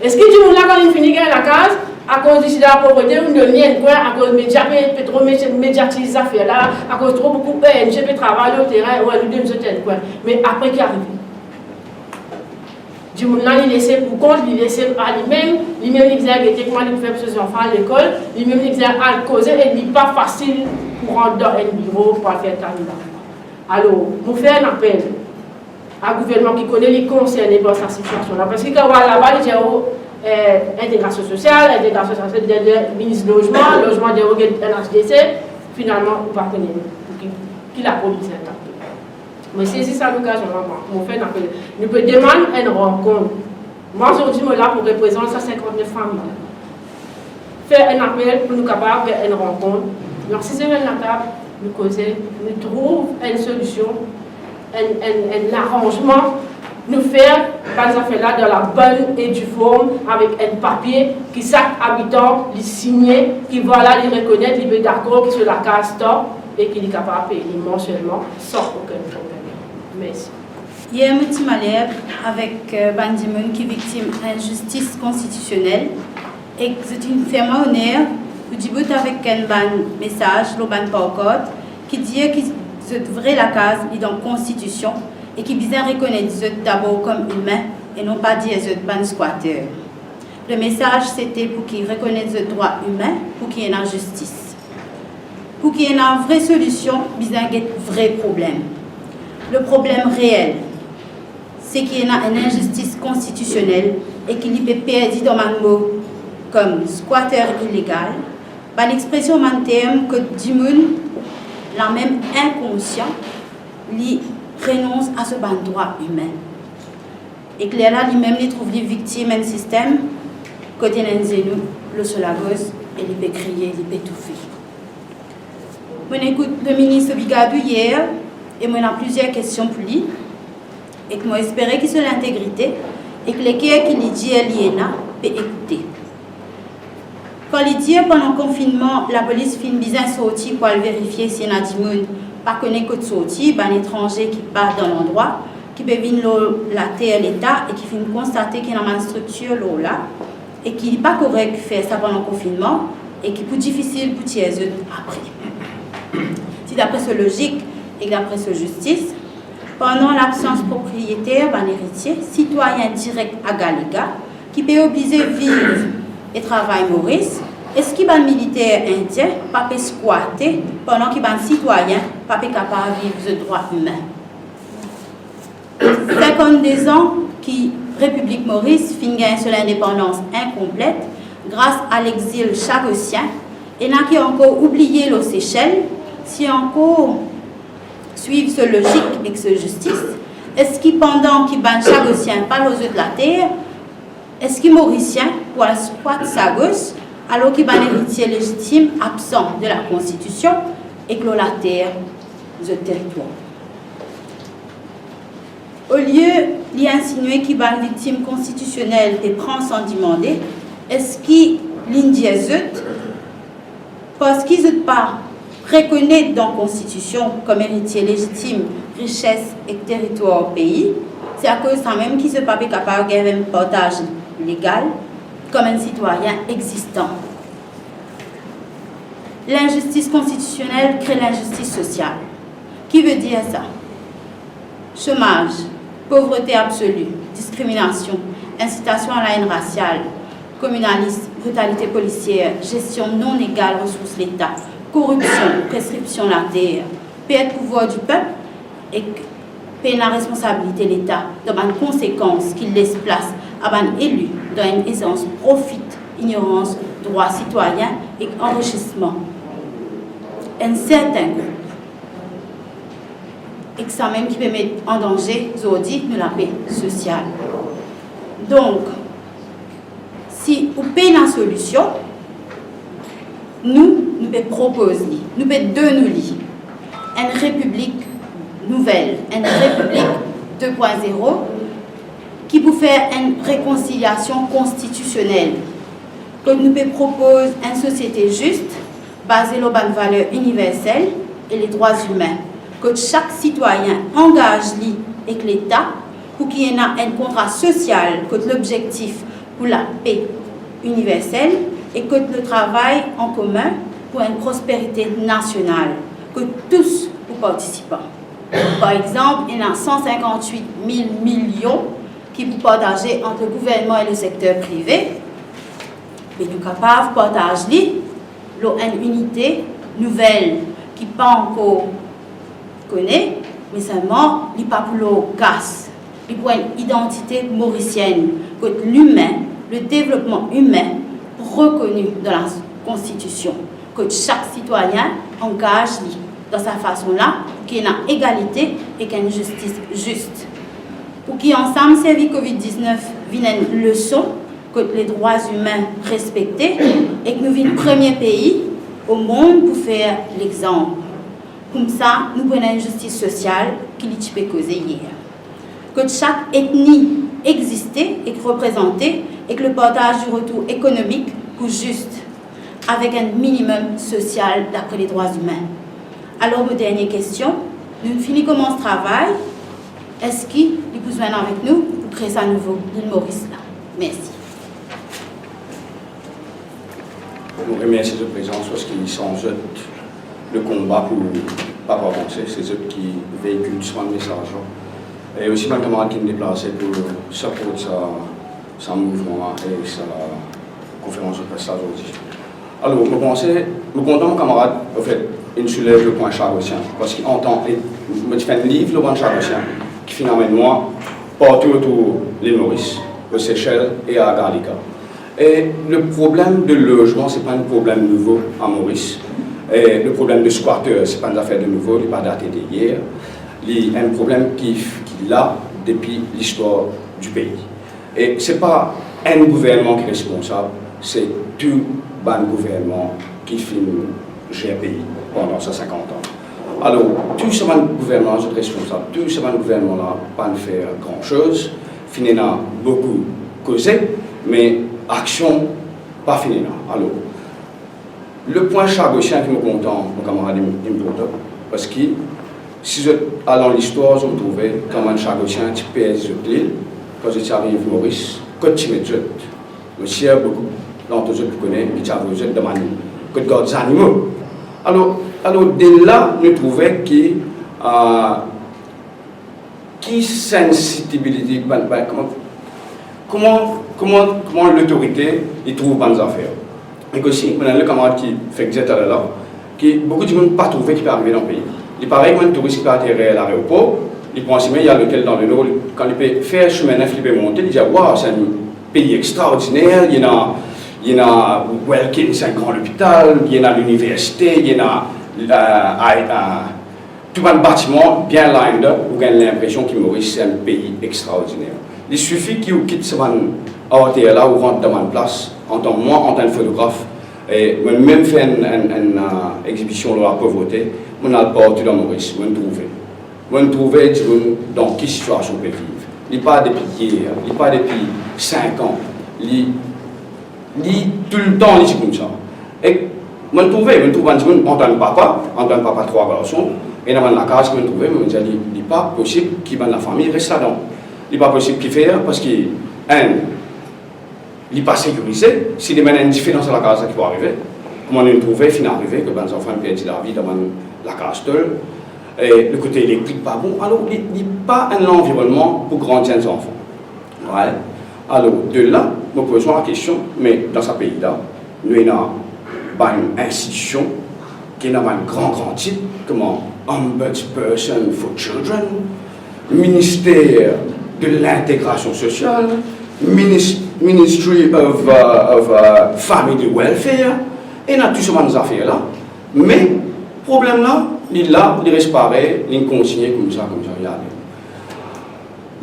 Est-ce que du monde là, quand il finit de gagner la case, à cause de la pauvreté, on ne nie quoi, à cause de trop médiatiser affaires là, à cause de trop beaucoup de je peux travailler au terrain, ou à nous deux quoi. Mais après qui arrive? du monde là, il laissait pour compte, il laissait à lui-même il exergue comment il fait ses enfants à l'école, lui-même exergue à causer et il n'est pas facile pour rentrer dans un bureau pour faire travail là. Alors, nous faisons un appel à gouvernement qui connaît les concernés par cette situation-là. Parce que quand on va là-bas, il y a intégration sociale, ministre de logement de NHDC, finalement, on va connaître qui la police est attaquée. Mais c'est ça l'occasion, on fait un appel. Nous pouvons demander une rencontre. Moi, aujourd'hui, je suis là pour représenter 159 familles. Faire un appel pour nous capables de faire une rencontre. Donc, si c'est une table, nous causer, nous trouvons une solution, un arrangement, nous faire, par exemple, là, dans la bonne et due forme, avec un papier qui chaque habitant lui signer, qui voilà, lui reconnaître, il est d'accord, qui sur la case top et qu'il est capable de payer mensuellement sans aucun problème. Merci. Hier, je suis malade avec Bandimoun qui est victime d'injustice constitutionnelle et c'est une firme honneur où je avec un message, le qui dit que c'est vrai la case dans la Constitution et qui vient reconnaître d'abord comme humain et non pas dire que squatteur. Le message c'était pour qu'ils reconnaissent le droit humain, pour qu'il y ait une justice. Pour qu'il y ait une vraie solution, il y a un vrai problème. Le problème réel, c'est qu'il y a une injustice constitutionnelle et qu'il peut perdre dans un mot comme squatteur illégal, par l'expression en terme que Dimoun, la même inconscient, lui renonce à ce droit humain. Et que là, lui-même, il trouve les victimes d'un système, côté nous, le solagos, et il peut crier, il peut étouffer. On écoute le ministre Bigadou hier, et moi, j'ai plusieurs questions pour lui, et que moi, j'espérais qu'il soit l'intégrité, et que les cas qui lui dit Aliena peut écouter. Quand il dit pendant le confinement, la police fait bien sortir pour vérifier si un Dimoun pas connaît que de sortir, un étranger qui part dans l'endroit, qui peut venir la terre l'État et qui finit constater qu'il y a une structure là et qui n'est pas correct de faire ça pendant le confinement et qui est plus difficile pour tirer après. Si d'après ce logique et d'après ce justice, pendant l'absence propriétaire d'un héritier, citoyen direct à Galéga, qui peut obliger vivre et travailler Maurice, est-ce qu'il y a un militaire indien pas peut squatter pendant qu'il y a un citoyen pas peut capable de vivre le droit humain? 52 ans qui République Maurice finit sur l'indépendance incomplète grâce à l'exil chagossien et n'a qui encore oublié les Seychelles, si encore suivre ce logique et ce justice, est-ce qu'il pendant qu'il ban chagossien pas aux yeux de la terre, est-ce qu'il mauricien pour la squat Sagos alors qu'il y a un héritier légitime absent de la Constitution et que la terre, le territoire. Au lieu d'y insinuer qu'il y a une victime constitutionnelle et prend sans demander, est-ce qu'il l'Indien parce qu'ils ne pas reconnaître dans la Constitution comme héritier légitime richesse et territoire au pays, c'est à cause de ça même qu'ils ne sont pas capables de faire un partage légal comme un citoyen existant. L'injustice constitutionnelle crée l'injustice sociale. Qui veut dire ça? Chômage, pauvreté absolue, discrimination, incitation à la haine raciale, communalisme, brutalité policière, gestion non égale ressources de l'État, corruption, prescription de la terre, perte de pouvoir du peuple et paie la responsabilité de l'État dans une conséquence qui laisse place à un élu dans une essence profit, ignorance, droit citoyen et enrichissement. Un certain groupe. Et que ça même qui peut mettre en danger, aujourd'hui, la paix sociale. Donc, si vous payez la solution, nous pouvons proposer, nous pouvons donner une république nouvelle, une république 2.0, qui peut faire une réconciliation constitutionnelle, que nous pouvons proposer une société juste, basée sur les valeurs universelles et les droits humains, que chaque citoyen engage avec l'État pour qu'il y ait un contrat social, que l'objectif pour la paix universelle et que le travail en commun pour une prospérité nationale, que tous les participants. Par exemple, il y a 158 000 millions qui vous partagez entre le gouvernement et le secteur privé, mais nous sommes capables de partager une unité nouvelle qui pas encore connaît, mais seulement il pas pour le casse, il pour une identité mauricienne, que l'humain, le développement humain reconnu dans la Constitution, que chaque citoyen engage dans sa façon-là, qu'il y ait une égalité et qu'il y ait une justice juste. Pour qui ensemble, servir Covid-19 vienne une leçon que les droits humains respectés et que nous sommes le premier pays au monde pour faire l'exemple. Comme ça, nous prenons une justice sociale qui peut causer hier. Que chaque ethnie existait et représentée et que le partage du retour économique pour juste avec un minimum social d'après les droits humains. Alors, ma dernière question, nous finissons comment ce travail. Est-ce qu'il est besoin avec nous pour créer ça nouveau, l'île Maurice là? Merci. Je remercie de présence parce qu'ils sont le combat pour ne pas avancer. C'est eux qui véhiculent souvent le message. Et aussi ma camarade qui me déplaçait pour supporter sa mouvement et sa conférence de presse aujourd'hui. Alors, je content mon camarade, en fait, il soulève le point charossien parce qu'il entend, je fais un livre, le point charossien, qui finalement moi, partout autour de l'île Maurice, aux Seychelles et à Gallica. Et le problème de logement, ce n'est pas un problème nouveau à Maurice. Et le problème de squatteurs, ce n'est pas une affaire de nouveau, il n'est pas daté d'hier. Il y a un problème qui est là depuis l'histoire du pays. Et ce n'est pas un gouvernement qui est responsable, c'est tout le gouvernement qui filme GPI pendant ces 50 ans. Alors, tout ce gouvernement est responsable, tout ce gouvernement-là pas faire grand-chose, finalement beaucoup causé, mais action pas fini. Alors, le point chagossien qui me content, mon camarade important, parce que si je allons l'histoire, je me trouvais comme un chagossien qui pèse sur l'île, quand je arrive à Maurice, quand tu me jettes, je sais beaucoup, l'entre autres que connais, qui t'arrive de manière, que d'autres animaux. Alors, dès là, nous trouvons qui sensibilité, comment l'autorité trouve bonnes affaires. Et aussi, on a le camarade qui fait que j'étais là, qui beaucoup de monde pas trouvé qui peut arriver dans le pays. Il paraît que un touriste qui peut atterrir à l'aéroport, il pense qu'il y a l'hôtel dans le nord, quand il peut faire chemin neuf, il peut monter, il dit waouh, c'est un pays extraordinaire, il y a Welkin, c'est un grand hôpital, il y a l'université, il y a tout un bâtiment bien lined up, où on a l'impression que Maurice c'est un pays extraordinaire. Il suffit qu'il quitte ce hôtel là ou rentre dans ma place, en tant que photographe, et même fait une exhibition de la pauvreté, on a le partout dans Maurice, on trouve dans quelle situation on peut vivre. Il n'est pas depuis hier, il n'est pas depuis 5 ans, il tout le temps il est comme ça. Et on trouve en tant que papa 3 garçons, et dans la case on trouve, on dit il n'est pas possible que la famille reste là-dedans. Il n'est pas possible qu'il fasse parce que il n'est pas sécurisé. S'il y a une différence à la case qui peut arriver, comment on trouve, il arrivé que les enfants perdent la vie dans la case seule, et le côté électrique pas bon. Alors, il n'est pas un environnement pour grandir les enfants. Ouais. Alors, de là, nous posons la question, mais dans ce pays-là, nous avons une institution qui a un grand titre, comme Ombudsperson for Children, ministère de l'intégration sociale, Ministry of Family Welfare, et on a tout ce genre d'affaires-là. Mais le problème là, il est là, il reste pareil, il continue comme ça,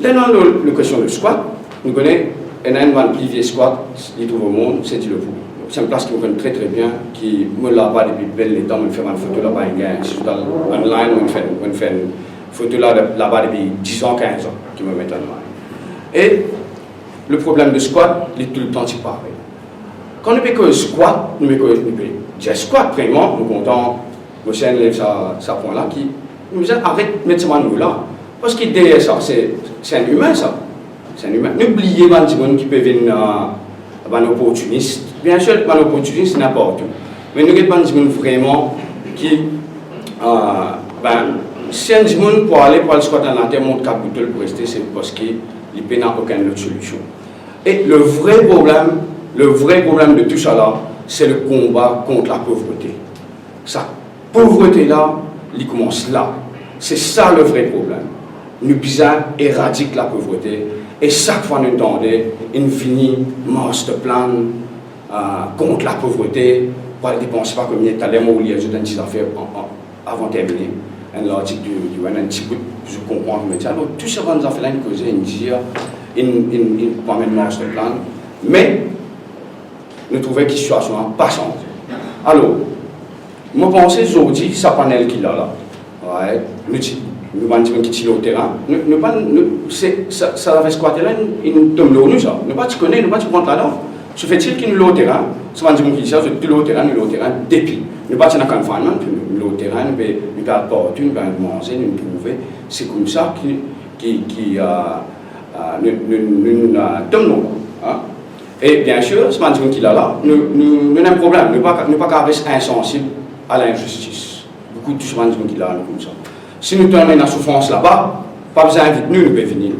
Là, dans la question du squat, nous connaissons un plus vieux squat, il trouve au monde, c'est le Pou. C'est une place qui me connaît très bien, qui me l'a pas depuis belle temps, on fait une photo là-bas, online, on fait une photo là-bas depuis 10 ans, 15 ans, qui me met en online. Et le problème de squat, il est tout le temps pareil. Quand nous faisons squat, nous faisons squat vraiment, nous comptons, Goshen lève sa point là, qui nous dit arrête de mettre ce manou là. Parce que derrière ça, c'est un humain ça. C'est un humain. N'oubliez pas les gens qui peuvent venir un opportuniste. Bien sûr, un opportuniste, c'est n'importe où. Mais nous avons des gens vraiment qui. Si un gens pour aller squatter dans la terre, monte capital pour rester, c'est parce qu'il il n'a aucune autre solution. Et le vrai problème de tout ça là, c'est le combat contre la pauvreté. Cette pauvreté-là, il commence là. C'est ça le vrai problème. Nous besoin éradiquer la pauvreté. Et chaque fois nous entendons une finie master plan contre la pauvreté. Pas ne dépenser pas comme il y a tellement où il y a des affaires avant de terminer. Un article du un petit peu je comprends mais alors tout ça va nous faire une cause une pas même master plan. Mais nous trouvons que la situation n'a pas changé. Alors, je pense aujourd'hui, ce panel qu'il a là, ouais, nous allons dire qu'il est au terrain, ça va squatter là, une tombe là, nous ça. Nous ne connaissons pas, nous ne prendre là-dedans. Ce fait-il qu'il est au terrain, ça va dire qu'il est au terrain, depuis. Nous ne sommes pas dans le confinement, nous sommes au terrain, nous ne pas porter, nous ne manger, nous ne trouver. C'est comme ça nous tombons. Et bien sûr, ce matin qu'il a là, nous avons un problème. Nous ne sommes pas insensibles à l'injustice. Beaucoup de gens qui là, comme ça. Si nous tenons la souffrance là-bas, pas besoin de nous pouvons venir.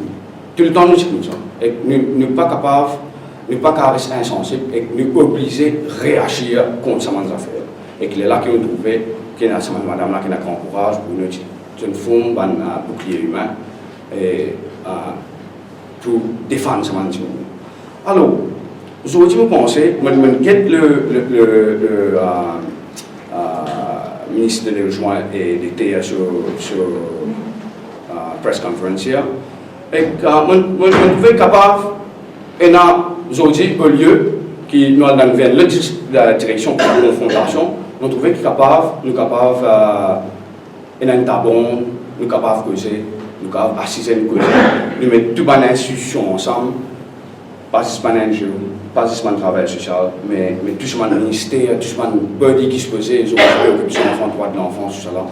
Tout le temps, nous sommes comme ça. Et nous ne sommes pas capables, nous ne sommes pas insensibles et nous obligés à réagir contre ces affaires. Et qu'il est là que nous trouvons, qu'il y a madame là qui a grand courage pour nous jeune femme, un bouclier humain, et pour défendre ces choses. Alors, aujourd'hui, je pense que je guette le ministre de l'Urgence et d'été sur press conference hier. Et je suis capable, et aujourd'hui, au lieu qui nous allons vers la direction pour la confrontation, nous trouvons nous capables un tabon, nous capables de causer, nous capables d'assister nous causer, nous mettre toutes les institutions ensemble. Pas seulement un NGO, pas seulement le travail social, mais tout seulement le ministère, tout seulement le body qui se posait, les préoccupations de l'enfant, droit de l'enfant, tout ça là.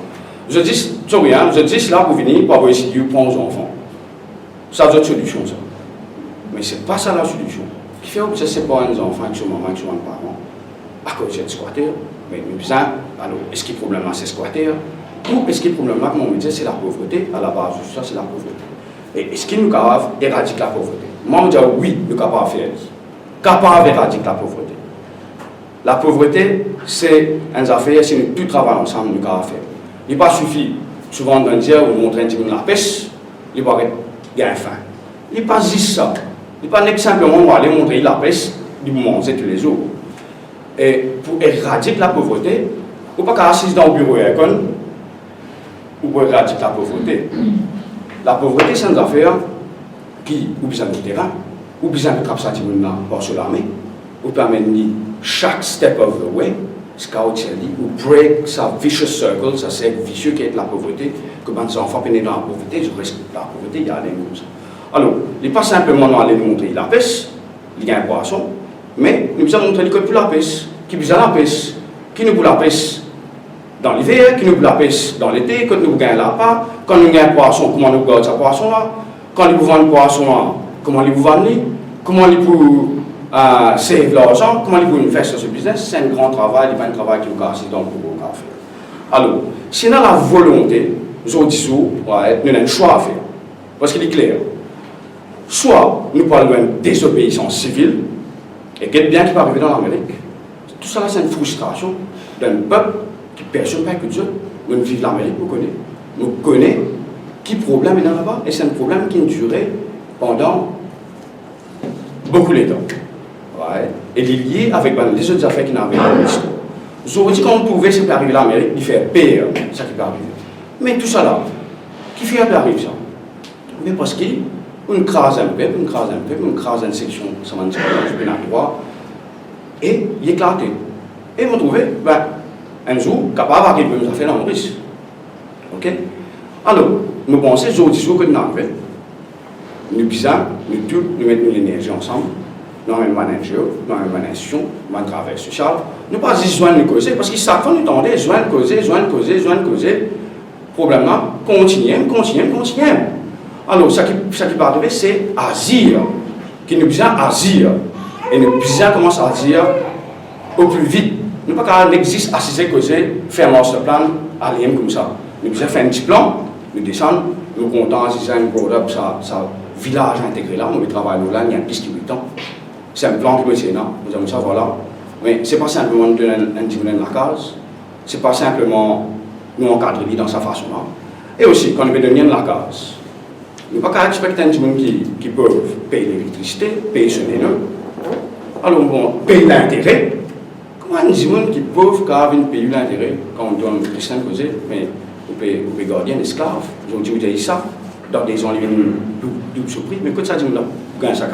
Je dis là pour venir, pour essayer de prendre aux enfants. Ça, c'est une solution, ça. Mais ce n'est pas ça la solution. Ce qui fait que ce n'est pas les enfants qui sont mamans, qui sont les parents, à cause de squatter. Mais nous besoin, alors, est-ce qu'il y a problème là, c'est squatter? Ou est-ce qu'il y a problème là, comme on me dit, c'est la pauvreté? À la base de ça, c'est la pauvreté. Et est-ce qu'il nous capable d'éradiquer la pauvreté? Moi, je dis oui, nous sommes capables de faire. Capable d'éradiquer la pauvreté. La pauvreté, c'est une affaire, si nous tous travaillons ensemble, nous sommes capables de faire. Il n'est pas suffit, souvent, de dire ou montrer un petit peu la pêche, il va gagner faim. Il n'est pas juste ça. Il n'est pas simplement aller montrer la pêche, il va manger tous les jours. Et pour éradiquer la pauvreté, il ne faut pas assis dans le bureau ou pour éradiquer la pauvreté. La pauvreté, c'est une affaire qui ou besoin de terrain, ou besoin de capter sur l'armée, ou permettre chaque step of the way, ou break sa vicious circle, ça c'est vicieux qui est la pauvreté, que quand les enfants pénètrent dans la pauvreté, je reste la pauvreté, il y a des comme ça. Alors, il n'est pas simplement aller nous montrer la pêche, il y a un poisson, mais nous besoin montrer que pour la pêche, qui besoin la pêche, qui nous pour la pêche dans l'hiver, qui nous pour la pêche dans l'été, quand nous gagnons la part, quand nous gagnons un poisson, comment nous gardons ce poisson là, quand nous vendons le poisson là, comment nous vendons, comment nous pouvons save l'argent, comment nous pouvons faire sur ce business, c'est un grand travail, il y a un travail qui nous casse dans le gros café. Alors, si on a la volonté, aujourd'hui, nous avons un choix à faire, parce qu'il est clair. Soit nous parlons d'une désobéissance civile, et quel bien qui peut arriver dans l'Amérique. Tout ça, c'est une frustration d'un peuple qui ne perçoit pas que Dieu. Nous vivons l'Amérique, nous connaissons qui problème est là-bas, et c'est un problème qui a duré pendant beaucoup de temps. Ouais. Et il est lié avec les autres affaires qui n'avaient pas l'histoire. Aujourd'hui, quand on pouvait, c'est arriver à l'Amérique, il fait pire, ça qui peut arriver. Mais tout ça là, qui fait arriver ça? Mais parce qu'il on crase un peu, on crase une section, ça m'a dit, je droit, et il éclate. Et vous trouvez, un jour, capable d'arriver à faire la Maurice. Ok? Alors, nous pensons aujourd'hui que nous arrivons, nous mettons l'énergie ensemble, nous avons un manager, nous avons une institution, nous avons un travail social, nous ne pas juste joindre nous causer, parce qu'ils savent qu'on entendait, joindre causer, problème là, continuons. Alors, ce qui va arriver, c'est agir, qui nous besoin agir. Et nous besoin commencer à agir au plus vite. Nous ne pouvons pas n'existe assiser, causer, faire un master plan, aller comme ça. Nous besoin faire un petit plan, nous descendre, nous comptons, si c'est un product, ça village intégré là, on travaille là, il y a plus de 8 ans. C'est un plan qui est là, nous avons ça, voilà. Mais ce n'est pas simplement nous donner un petit peu de la case, ce n'est pas simplement nous encadrer dans sa façon là. Et aussi, quand on veut donner de la case, nous ne pouvons pas expecter un petit monde qui peut payer l'électricité, payer son énergie. Alors, on paye l'intérêt. Comment un petit monde qui peuvent payer l'intérêt quand on donne Christian causer, mais on peut garder un esclave. Ils ont dit ça, dans des gens qui viennent double surpris, mais quand ça dit là,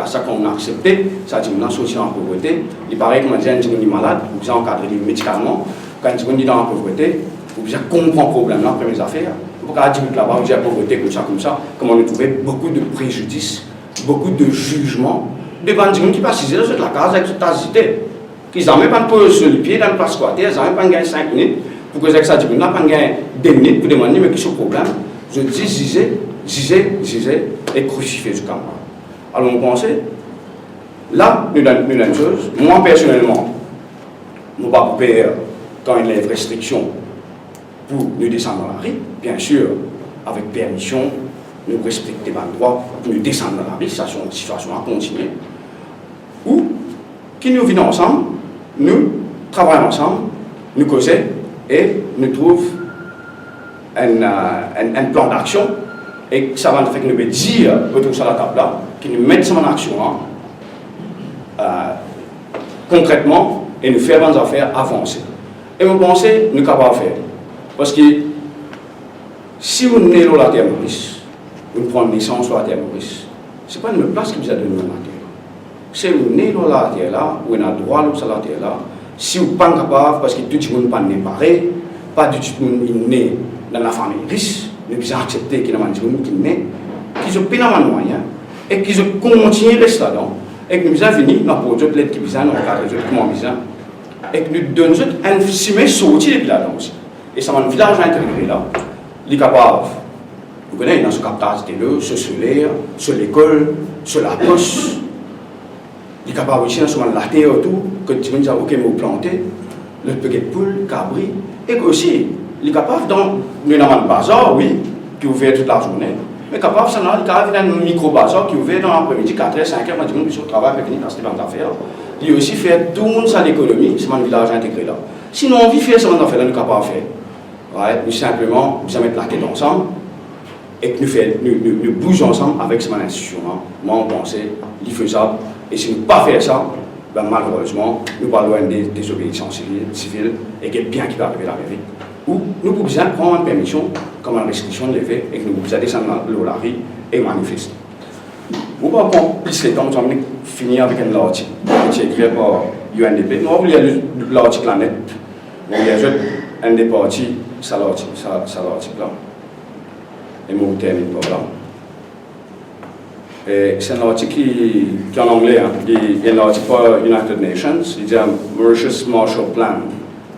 ça qu'on a accepté, ça dit là, social en pauvreté, il paraît que un petit monde est malade, vous avez encadré médicalement, quand un petit monde est dans la pauvreté, vous avez compris le problème là, premières affaires. Vous pouvez dire que là-bas, vous avez pauvreté comme ça, comme on a trouvé beaucoup de préjudices, beaucoup de jugements, des gens qui passent sur la case avec toute la cité. Ils n'ont même pas de sur les pieds dans le place squatter, ils n'ont même pas gagné 5 minutes, pour que ça dit, ils n'ont pas gagné 2 minutes pour demander, mais qui est le problème? Je disais, et crucifié du camp. Alors on pensait, là, nous avons une chose, moi personnellement, je ne vais pas payer quand il y a des restrictions pour nous descendre dans la rue, bien sûr, avec permission, nous respecter les droits pour nous descendre dans la rue, ça c'est une situation à continuer. Ou, qui nous vivons ensemble, nous travaillons ensemble, nous causons et nous trouvons un plan d'action et ça va faire que nous pouvons dire autour de la table là, que nous mettons ça en action concrètement et nous faire des affaires avancer. Et vous pensez, nous sommes capables de faire. Parce que si vous venez dans la terre Maurice, vous prenez naissance sur la terre Maurice, ce n'est pas une place qui vous a donné dans la terre. Si vous venez dans la terre là, vous avez droit sur la terre là, si vous n'êtes pas capable, parce que tout le monde n'est pas né pareil, pas tout le monde est né dans la famille riche, mais vous acceptez qu'il y a des gens qui sont nés, qui ont pas de moyens, et qui continuent à rester là-dedans, et que nous avons fini dans le projet de l'aide qui nous a dans le cadre de comment nous avons, et que nous donnons un ciment sorti de là-dedans aussi. Et ça va un village intégré là, il est capable, vous connaissez, dans ce captage de l'eau, sur solaire, sur l'école, sur la poste, il est capable aussi dans la terre autour, que tu me dis, ok, mais vous plantez, le petit poule, cabri, et aussi, il est capable dans le bazar, oui, qui est ouvert toute la journée, mais capable, ça il est capable d'un micro-bazar qui est ouvert dans l'après-midi, 4h, 5h, quand tu me dis, au travail, pour venir dans ces affaires. Il aussi fait tout ça l'économie, c'est un village intégré là. Sinon, on vit faire ce affaires là, nous sommes capables de faire. Ouais, nous simplement, nous mettons la tête ensemble et que nous bougeons ensemble avec cette institution. Moi, on pensait, il est faisable. Et si nous ne pas faire ça, ben, malheureusement, nous parlons des désobéissances civiles et qu'il y a bien qui va arriver là vite. Ou nous pouvons prendre une permission comme une restriction de lever et que nous pouvons descendre dans la rue et manifester. Nous ne pouvons pas plus de temps, nous allons finir avec un article qui est écrit par UNDP. Nous allons lire l'article là net. Nous allons lire un des parties, ça l'article là. Et nous terminons par là. C'est un article qui est en anglais, il y a un article par United Nations, il dit Mauritius Marshall Plan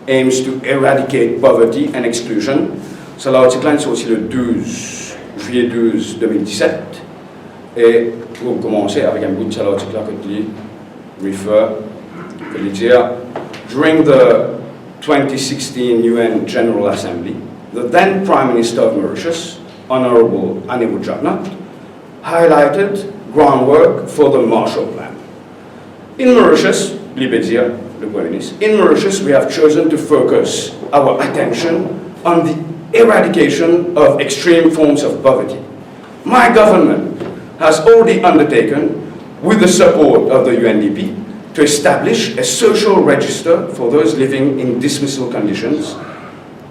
aims to eradicate poverty and exclusion. C'est l'article là, c'est aussi le 12 juillet 12 2017. Et pour commencer avec un bout de l'article là que tu refer, il dit during the 2016 UN General Assembly, the then Prime Minister of Mauritius, Honorable Anibu Jagnath, highlighted groundwork for the Marshall Plan. In Mauritius, in Mauritius, we have chosen to focus our attention on the eradication of extreme forms of poverty. My government has already undertaken, with the support of the UNDP, to establish a social register for those living in dismissal conditions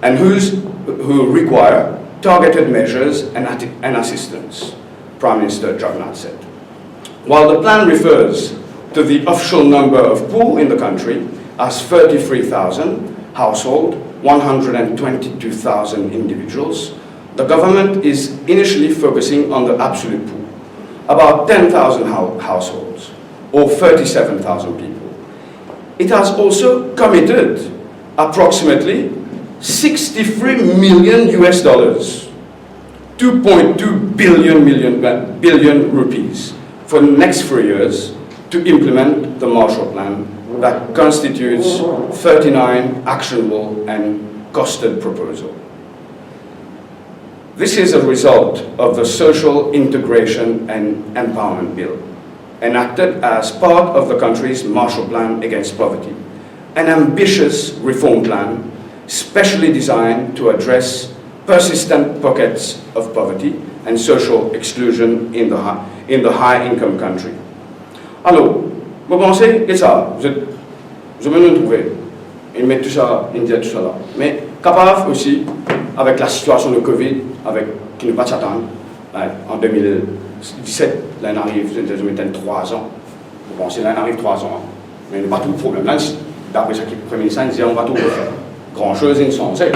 and who require targeted measures and assistance, Prime Minister Jagnath said. While the plan refers to the official number of poor in the country as 33,000 households, 122,000 individuals, the government is initially focusing on the absolute poor, about 10,000 households, or 37,000 people. It has also committed approximately 63 million US dollars, 2.2 billion rupees for the next 3 years to implement the Marshall Plan that constitutes 39 actionable and costed proposals. This is a result of the Social Integration and Empowerment Bill, enacted as part of the country's Marshall Plan Against Poverty, an ambitious reform plan specially designed to address persistent pockets of poverty and social exclusion in the high-income country. Alors, vous pensez que ça, je vais nous trouver, et mettre tout ça, India, tout ça là, mais capable aussi, avec la situation de Covid, qui ne pas s'attendre, en 2017, l'année arrive, je m'étais 3 ans, vous pensez, l'année arrive 3 ans, mais il n'y a pas tout le problème. Là, d'après ce qui est Premier ministre, il disait, on va tout refaire. Grand-chose, ils sont sait.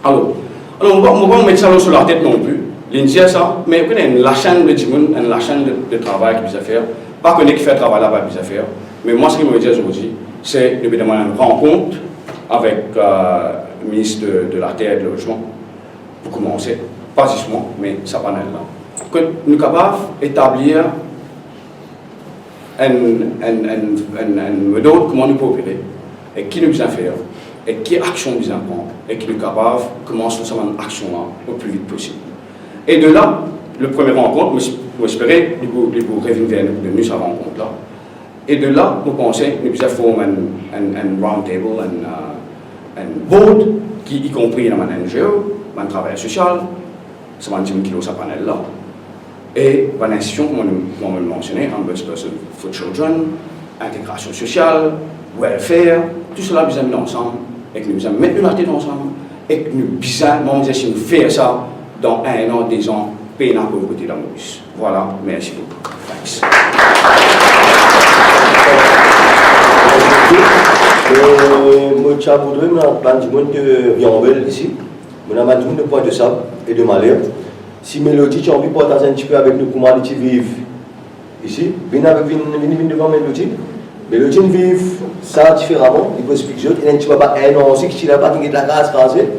Alors, on va pas mettre ça sur la tête non plus. L'India, ça, mais vous connaissez la chaîne de Jimoun, la chaîne de travail qui peut faire. Pas qu'on ait qui fait le travail là-bas qui peut faire. Mais moi, ce qui me dit aujourd'hui, c'est de demander une rencontre avec le ministre de la Terre et de Logement, pour commencer, pas justement, mais ça panel là. Que nous sommes capables d'établir un modèle comment nous pouvons opérer, et qui nous besoin faire, et quelle action nous besoin prendre, et qui nous sommes capables de commencer cette action là au plus vite possible. Et de là, le premier rencontre, vous espérez, vous revenez vers nous cette rencontre là. Et de là, vous pensez, nous devons former un round table, un board, qui y compris dans un NGO, un travail social, c'est un team qui est panel là. Et une institution, comme on l'a mentionné, Ombudsperson for Children, intégration sociale, welfare, tout cela, nous avons ensemble, et que nous avons mettre la tête ensemble, et que nous avons faire ça dans 1 an, 2 ans, payer la pauvreté dans le bus. Voilà, merci beaucoup. Thanks. Moi, je voudrais de Vianvel ici. On a un de poids de sable et de malheur. Si Mélodie, tu as envie de partager un petit peu avec nous comment tu vives ici, viens devant Mélodie. Mélodie vit ça différemment. Il peut expliquer. Il ne pas un an aussi, qui n'a pas de la grâce rasée.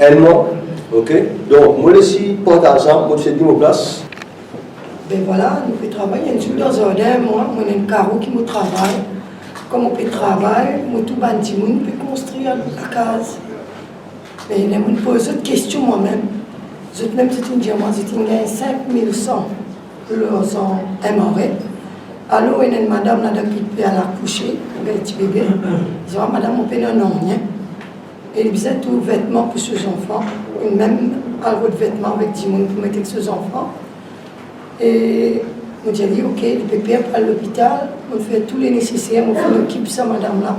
Un mois. Ok? Donc, moi, ici, partager ça, moi, je suis dit, place. Ben voilà, nous pouvons travailler. Nous sommes dans un ordre, moi, on a un carreau qui me travaille. Comme on peut travailler, moi, tout le monde peut construire la case. Mais je me pose une question moi-même. Même si tu me dis, moi, si tu gagnes 5100 leurs en MRE, alors il y a une madame qui peut aller accoucher, un petit bébé. Je dis, madame, on peut un nom, et il faisait tout vêtements pour ses enfants, et même un de vêtements avec 10 personnes pour mettre ses enfants. Et on dit, ok, le bébé à l'hôpital, on fait tout le nécessaire, on fait l'équipe ça, madame-là.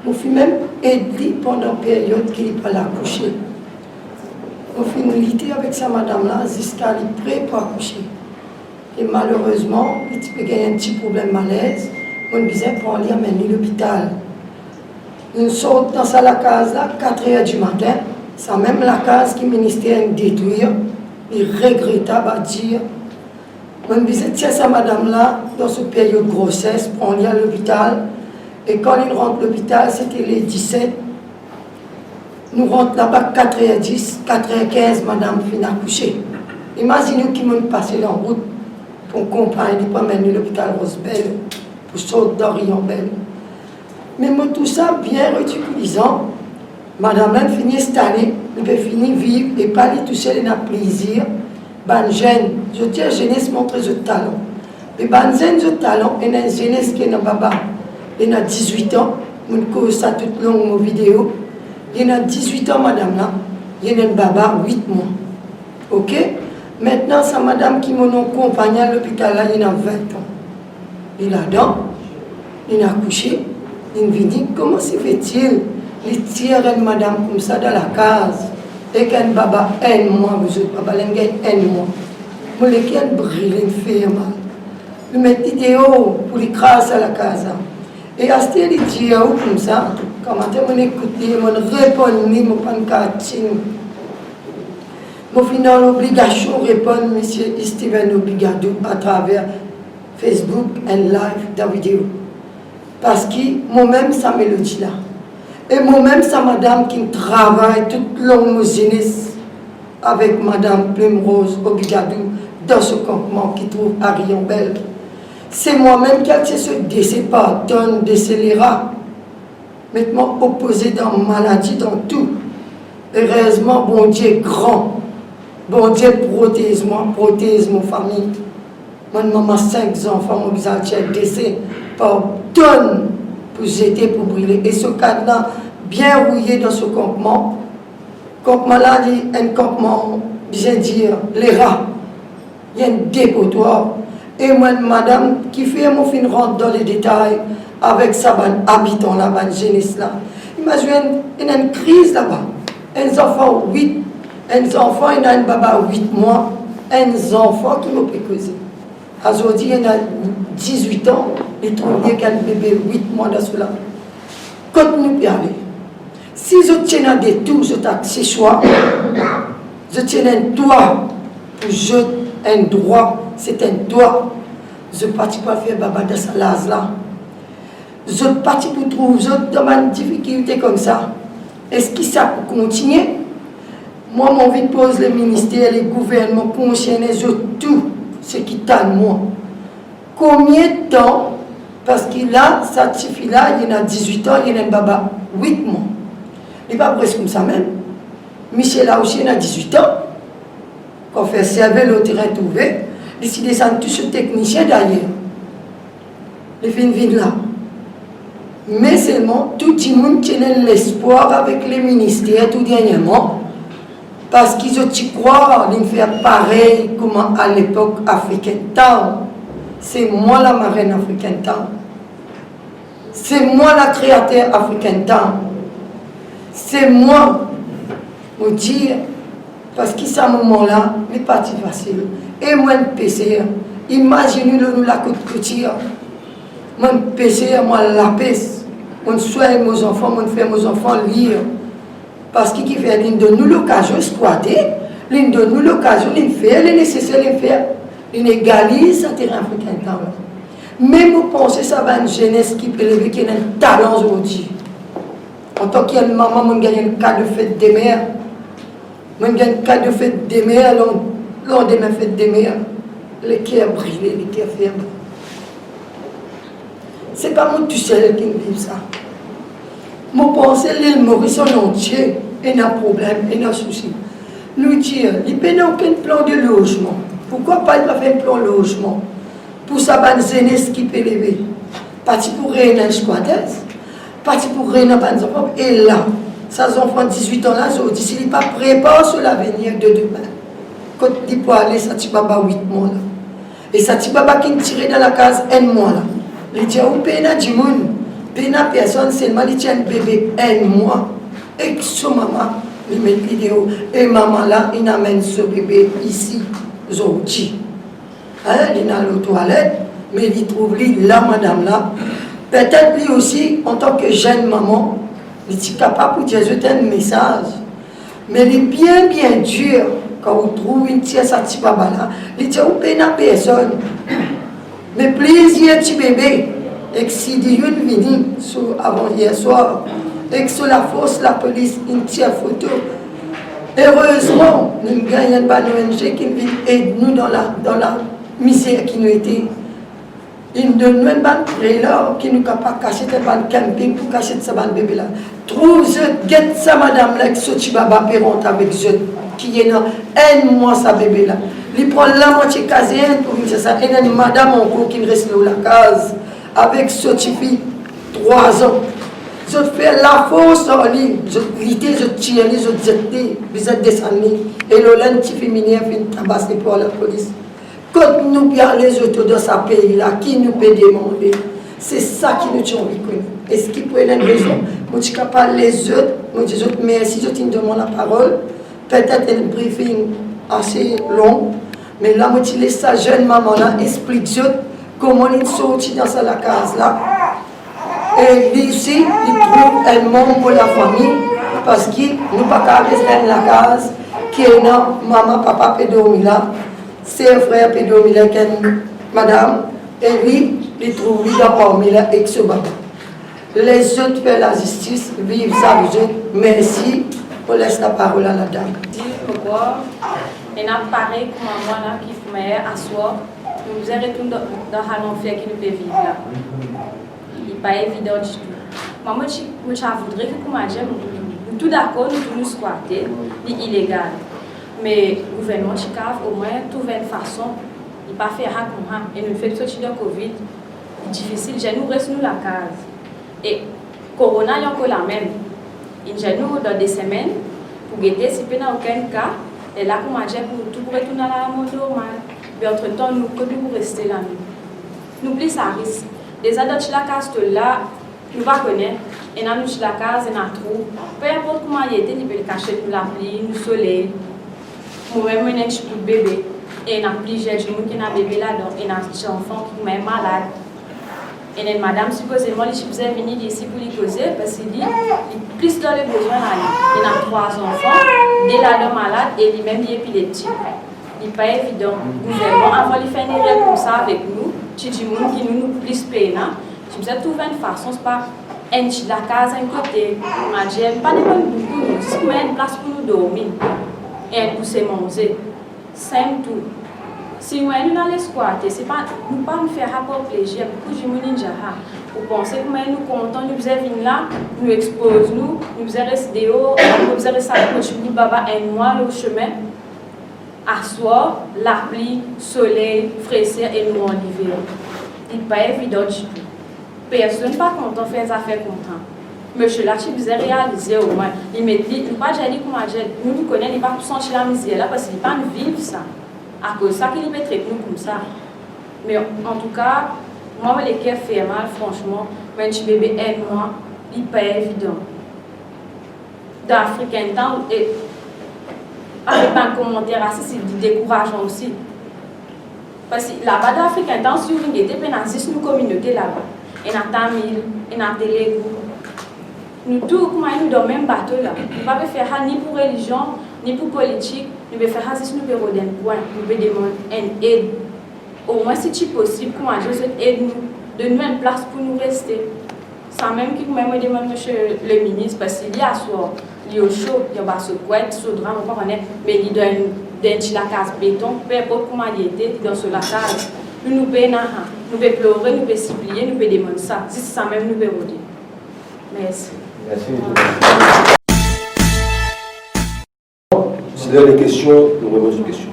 On fait même aider pendant la période qu'il n'est pas là accoucher. On fait une lutte avec sa madame-là jusqu'à aller prêt pour accoucher. Et malheureusement, il peut gagner un petit problème malaise. On disait pour aller amener à l'hôpital. Nous sortons dans la case là, 4h du matin. C'est même la case qui le ministère détruire. Il est regrettable à dire. On disait tiens sa madame-là, dans cette période de grossesse, pour aller à l'hôpital. Et quand il rentre à l'hôpital, c'était les 17. Nous rentrons là-bas 4h10, 4h15, madame finit accoucher. Imaginez qui m'ont passé en route pour comprendre, pour amener l'hôpital Rosebel, pour sortir d'Orient-Belle. Mais moi, tout ça, bien ridiculisant, madame là finit installée, elle peut finir vivre et pas aller tout seul, elle a plaisir. Ben jeune, je dis à jeunesse montrer ce talent. Mais ben jeune, ce talent, il y a une jeunesse qui est dans baba. Il a 18 ans, on cause ça toute longue mon vidéo. Il a 18 ans, madame là. Il y a une baba, 8 mois. Ok? Maintenant, c'est madame qui m'a accompagné à l'hôpital là, il a 20 ans. Il a dents, il a accouché, il me dit comment se fait-il? Il tire une madame comme ça dans la case. Et qu'un baba, 1 mois, vous êtes baba, il gagne 1 mois. Moi, les qui brille, il fait mal. Il met vidéo pour l'écraser à la case. Et à ce qu'il dit comme ça, quand on écoute, on répond, on prend une carte. Au final, l'obligation de répondre à M. Steven Obligado à travers Facebook et live de la vidéo. Parce que moi-même, ça mélodie là. Et moi-même, c'est madame qui travaille toute longue jeunesse avec madame Plume Rose Obligado dans ce campement qui trouve à Rion-Belle. C'est moi-même qui ai ce décès pardonne de scélérats. Maintenant, opposé dans maladie, dans tout. Heureusement, bon Dieu est grand. Bon Dieu, protège mon famille. Moi, maman, 5 enfants, mon visage est décès par tonnes pour jeter, pour brûler. Et ce cadre-là, bien rouillé dans ce campement. Campement là, il y a un campement, bien dire, les rats. Il y a un dépotoir. Et moi, madame, qui fait mon fin rentre dans les détails avec sa habitant là-bas, jeunesse là. Imaginez, il y a une crise là-bas. Un enfant 8, un enfant, il y a un baba 8 mois, un enfant qui m'a précausé. Aujourd'hui, il y a 18 ans, il trouve qu'il y a un bébé 8 mois dans cela. Quand nous y aller, si je tiens à des tours, je t'accessoire, je tiens un droit, je un droit, c'est un droit. Je ne partis pas faire baba de sa lase là. Je ne partis pour trouver, je dans une difficulté comme ça. Est-ce que ça peut continuer? Moi, mon envie de poser le ministère, les gouvernements, conscients, tout ce qui t'a moi. Combien de temps? Parce que là, ça suffit là, il y en a 18 ans, il y en a un baba 8 mois. Il n'est pas presque comme ça même. Michel là aussi, il y en a 18 ans. Quand on fait servir le terrain trouvé, ici descend tous ces techniciens d'ailleurs. Les fins de là. Mais seulement, tout le monde tient l'espoir avec les ministères tout dernièrement. Parce qu'ils ont croire de faire pareil comme à l'époque africaine. C'est moi la marraine africaine. C'est moi la créateur africaine. C'est moi, vous dire, parce qu'à ce moment-là, n'est pas facile. Et moi, je PC, imaginez-le, nous la couture. Moi, je PC, moi, la pèse. On soigne mes enfants, on fait mes enfants lire. Parce qu'il fait l'une de nous l'occasion exploiter, l'une de nous l'occasion de faire, les nécessaires de faire, il égalise ce terrain africain. Mais vous pensez que ça va une jeunesse qui peut lever, qui a un talent aujourd'hui. En tant qu'il y a une maman, on gagne un cas de fête des mères. On gagne un cas de fête des mères, lors de ma fête des mères, les cœurs brûlés, les cœurs fermes. Ce n'est pas moi tout seul qui me vit ça. Moi, pensez l'île Maurice en entier, et n'a problème, et n'a souci. Nous dire, il n'y a aucun plan de logement. Pourquoi pas il va faire un plan de logement? Pour sa bonne jeunesse qui peut lever. Parti pour rien dans squatters, parti pour rien dans les enfants, et là, ces enfants de 18 ans là, aujourd'hui, s'il n'est pas préparé sur l'avenir de demain, quand il peut aller, ça tue baba 8 mois là. Et ça tue baba qui tire dans la case 1 mois là. Il dit, où peine à du monde? Pena personne seulement il tient un bébé 1 mois et son maman il met vidéo et maman là il amène ce bébé ici aujourd'hui. Il est dans la toilette mais il trouve là madame là peut-être lui aussi en tant que jeune maman il est capable de dire un message mais il est bien dur quand vous trouvez une tierce à petit papa là il dit où pena personne mais plaisir petit bébé. Et que si Dieu est venu avant hier soir, et que sur la force, la police, une tire photo. Heureusement, nous gagnons une ONG qui aide nous dans la misère qui nous était. Il donne nous une bonne trailer qui nous capable de cacher un bon camping pour cacher ce bon bébé là. Trouve-je, get ça madame là, qui sortit baba pérante avec je, qui est dans 1 mois sa bébé là. Il prend la moitié casienne pour dire ça. Et il y a une madame encore qui reste dans la case. Avec ce fille 3 ans. Je fais la force en ligne, je glittais, je tirais, je jetais, je descendais. Et l'olène qui féminin fait tabasser pour la police. Quand nous parlons les autres dans ce pays-là, qui nous peut demander? C'est ça qui nous tient envie de connaître. Est-ce qu'il peut y avoir une raison? Je suis capable les autres, je dis merci, je te demande la parole. Peut-être un briefing assez long, mais là, je laisse sa jeune maman-là explique comment il sortit dans la case là. Et lui aussi, il trouve un membre pour la famille parce qu'il nous pas qu'à rester dans la case qui est là, maman, papa, pédormi là, ses frères pédormi là, madame, et lui, il trouve lui dans parmi là avec ce baba. Les autres font la justice, vivent ça, merci, on laisse la parole à la dame. Pourquoi il y a pareil comme moi là qui fait asseoir. Nous arrêtons dans l'enfer qui nous peut vivre là. Il n'est pas évident du tout. Moi, je voudrais que, comme je dis, tout d'accord, nous squatter, c'est illégal. Mais le gouvernement de Chicago, au moins, trouve une façon, il ne pas faire comme ça. Et nous fait sortir de Covid, difficile, j'ai nous reste nous la case. Et Corona, il y a encore la même. Il y nous dans des semaines, pour guetter, si il n'y a aucun cas, et là, comme on dit, pour tout retourner à la monde normale. Mais entre-temps, nous, que nous rester là. N'oublie ça risque. Les adultes la case là, nous va connaître. Et nous la case, et nous trou. Peu importe comment il était, il peut le cacher nous la pluie, nous soleil. Moi-même, je suis un petit bébé. Et nous avons plusieurs gens qui ont un bébé là-dedans. Et nous avons des enfants qui sont malades. Et madame, supposément, les chiffres sont venus ici pour les causer parce qu'il dit plus dans les besoins là. Il a 3 enfants, des là-dedans malades et lui-même il est épileptique. Il n'est pas évident. Gouvernement, avant de faire une règle comme ça avec nous, tu dis qui nous plus payent. Tu me dis trouver une façon, c'est pas la case à un côté, ma gemme, pas de bonnes beaucoup, c'est une place pour nous dormir et pour se manger. Simple tout. Si nous allons squatter, ce n'est pas nous faire rapport plaisir. Beaucoup de gens vous pensez que nous comptons, nous faisons venir là, nous exposons, nous faisons rester dehors, nous faisons rester à côté de baba un mois le chemin. À soir, la pluie, soleil, fraîcheur et nous en hiver. Il n'est pas évident du tout. Personne n'est pas content de faire des affaires contentes. Monsieur là, tu faisais réaliser au moins. Il me dit, nous pas j'ai dit comment nous connaissons, il ne pas sentir la misère là parce qu'il ne pas vivre ça. À cause de ça qu'il peut traiter nous comme ça. Mais en tout cas, moi, les cœurs fait mal, franchement. Quand un petit bébé aide moi, il n'est pas évident. Dans l'Africain temps, et avec un commentaire assez, c'est décourageant aussi. Parce que là-bas, dans l'Africain temps, si vous regardez, il y a 6 communautés là-bas. Il y a Tamil, il y a Telugu. Nous tous, comment nous dans le même bateau là. Nous ne pouvons pas faire ça ni pour religion, ni pour politique. Nous pouvons faire ça si nous pouvons donner un point. Nous pouvons demander une aide. Au moins, si c'est possible, comment Jésus aide-nous, donne-nous une place pour nous rester. Sans même qu'il me demande monsieur le ministre, parce qu'il y a soir, il y a chaud, il y a ce couette, ce drame, on ne connaît pas, mais il donne la case béton, peu importe comment il était, dans ce lacage. Nous pouvons pleurer, nous pouvons supplier, nous pouvons demander ça. Si c'est ça même, nous pouvons dire. Merci. Merci. Si vous avez des questions, nous répondons aux questions.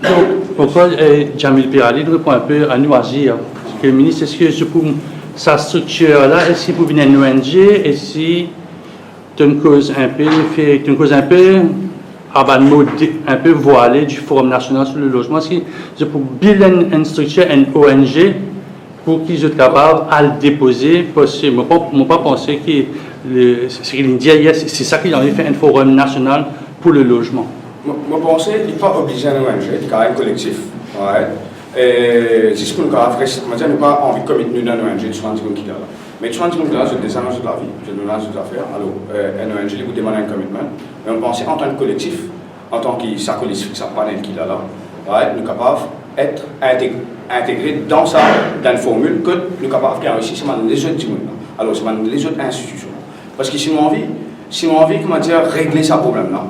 Donc, pourquoi Jamil Pirali répond un peu à nous agir? Parce que le ministre, est-ce que pour sa structure-là, est-ce qu'il peut venir une ONG? Et si tu as une cause un peu voilée du Forum national sur le logement, est-ce que pour build une structure, une ONG, pour qu'ils soient capables à le déposer, parce que je ne pas penser que c'est ça qu'il a envie de faire un forum national pour le logement. Je pense qu'il n'est pas obligé à une ONG, il est un collectif. Ouais. Et c'est ce qu'on a fait, c'est qu'on n'a pas envie de commettre une ONG de 30 secondes qui est là. Mais 30 secondes là, je descends dans la vie, je demande des affaires. Alors, une ONG vous demande un commitment. Mais on pense en tant que collectif, en tant que ça collectif, ça panel qui est là, ouais, nous sommes capables d'être intégrés dans une formule que nous sommes capables de faire aussi, c'est les autres gens. Alors, c'est les autres institutions. Parce que si on a envie, comment dire, régler ce problème-là,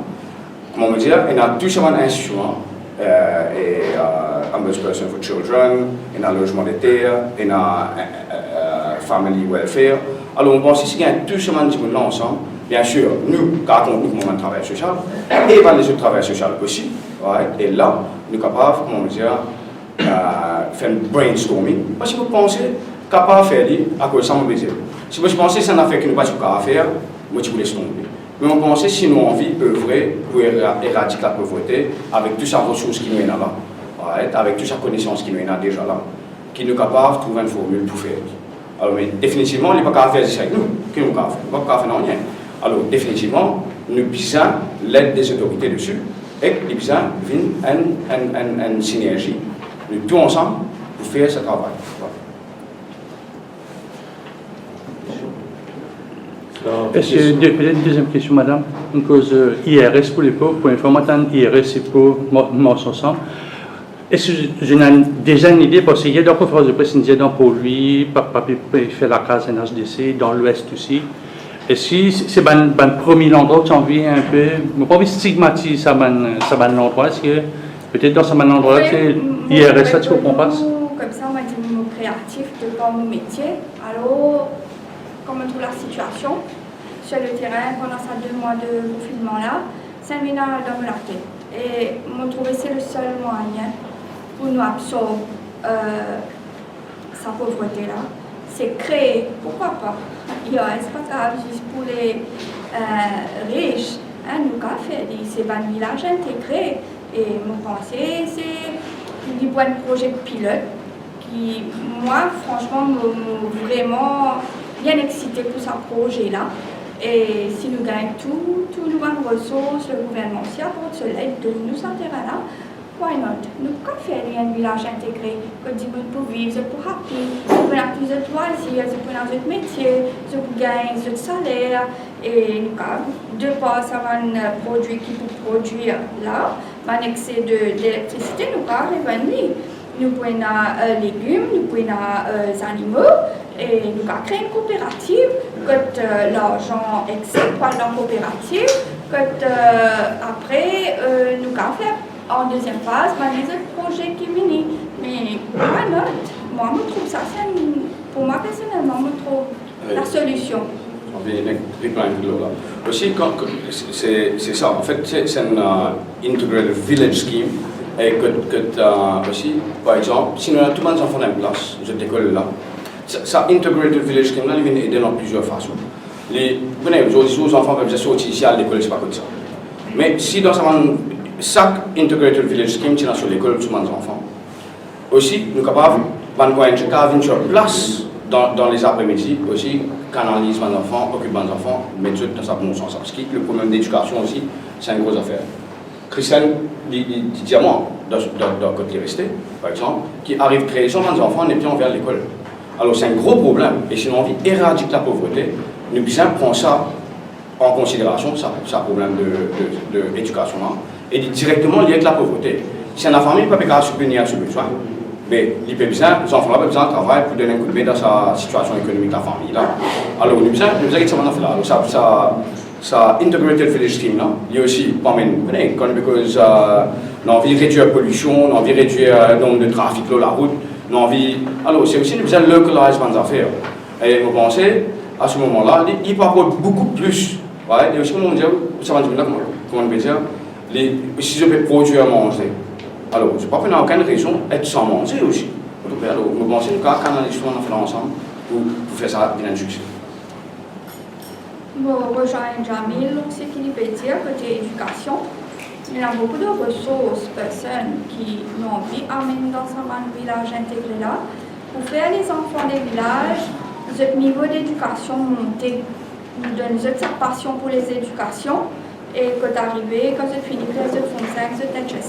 comment dire, il y a tout ça une institution, et Ombudsperson for Children, il y a logement de terre, il y a family welfare. Alors, on pense qu'il y a tout ça ensemble. Bien sûr, nous, quand on nous travail social, et les autres travail social aussi, ouais, et là, nous sommes capables, comment dire, faire un brainstorming. Parce que vous pensez, capable de faire à cause de ça, si vous pensez que ça n'a fait que nous ne pouvons pas faire, moi je vous laisse tomber. Mais on pense que si nous avons envie d'œuvrer pour éradiquer la pauvreté, avec toutes ces ressources qui nous sont là, ouais, avec toutes ces connaissances qui nous sont déjà là, qui nous sommes capables de trouver une formule pour faire. Alors, mais définitivement, il n'est pas capable de faire ça avec nous. Qu'est-ce que nous avons fait? Nous ne pouvons pas faire rien. Alors, définitivement, nous avons l'aide des autorités dessus et nous avons une synergie, nous tous ensemble, pour faire ce travail. Est-ce que, peut-être une deuxième question, madame, une cause IRS pour les pauvres, pour informer IRS c'est pour morts ensemble. Est-ce que j'ai déjà une idée, parce qu'il y a des conférences de presse indiennes pour lui, papa fait la case NHDC, dans l'Ouest aussi. Est-ce que c'est le premier endroit où tu as envie un peu, je n'ai pas envie de stigmatiser ça, l'endroit, est-ce que peut-être dans ce endroit, IRS, ça, tu comprends pas? Comme ça, on m'a dit mon créatif de par mon métier. Alors, comme on trouve la situation sur le terrain pendant ces 2 mois de confinement-là, ça vient dans la tête. Et je trouve que c'est le seul moyen pour nous absorber sa pauvreté-là. C'est créer, pourquoi pas, c'est pas grave, juste pour les riches, nous avons fait ces bons villages intégrés. Et je pense que c'est un bon projet pilote qui, moi, franchement, me vraiment bien excité pour ce projet-là. Et si nous gagnons tout nous avons ressources, le gouvernement s'y apporte cela, de nous intérêts-là, why not? Nous pouvons faire un village intégré, que du monde pour vivre, pour happy, pour avoir plus de loisirs, pour avoir d'autres métiers, pour gagner d'autres salaires. Et nous avons deux passes avant un produit qui peut produire là, un excès d'électricité, nous avons revenir. Nous pouvons avoir légumes, nous pouvons avoir animaux, et nous avons créé une coopérative, que l'argent excès dans la coopérative, que après nous avons fait en deuxième phase, les autres projets qui viennent. Mais why not? Moi, je trouve ça, pour moi personnellement, je trouve la solution. Aussi, c'est ça, en fait, c'est une integrated village scheme. Et que aussi, par exemple, si nous avons tous les enfants en place, cette école-là, ça integrated village scheme, là, il vient aider dans plusieurs façons. Les enfants peuvent sortir ici à l'école, c'est pas comme ça. Mais si dans chaque integrated village scheme, tu as sur l'école, tous les enfants, aussi, nous sommes capables de venir sur place dans les après-midi, aussi, canaliser les enfants, occuper les enfants, mettre dans sa bon sens. Parce que le problème d'éducation aussi, c'est une grosse affaire. Christian dit à moi, dans le côté resté, par exemple, qui arrive à créer son enfants et puis on vers l'école. Alors c'est un gros problème. Et si on a envie d'éradiquer la pauvreté, nous devons prendre ça en considération, ça problème d'éducation, et directement lié avec la pauvreté. Si la famille ne peut pas subvenir à ce besoin, mais les enfants ont besoin de travail pour donner un coup de main dans sa situation économique de la famille. Là. Alors nous devons faire ça. Alors ça integrated village scheme là, il y a aussi pas mal de parce que on a envie de réduire la pollution, on a envie de réduire le nombre de trafic sur la route, on a envie. Alors c'est aussi nous devons localiser les affaires. Et vous pensez à ce moment-là, il peut apporter beaucoup plus. Ouais, et aussi comment dire, ça va dire comment on peut dire, si je peux produire à manger. Alors je ne pense pas qu'il n'y a aucune raison d'être sans manger aussi. Alors vous pensez que quand on a l'histoire on a fait ensemble pour faire ça bien un succès. Bon, rejoindre Jamil, ce qu'il peut dire côté éducation. Il y a beaucoup de ressources, personnes qui ont envie d'amener dans un village intégré là, pour faire les enfants des villages, ce niveau d'éducation monté, nous donne cette passion pour les éducations, et quand arrivé, quand je finis, je font 5, je t'achète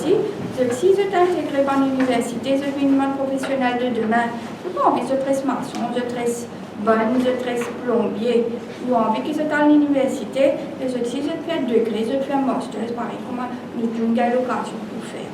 si je t'intègre dans l'université, je suis une professionnelle de demain, je n'ai pas envie de être maçon, je suis bonne, je suis plombier. Nous avons envie qu'ils soient à l'université, et si je fais un degré, je fais un master, pareil, comment nous avons une occasion pour faire.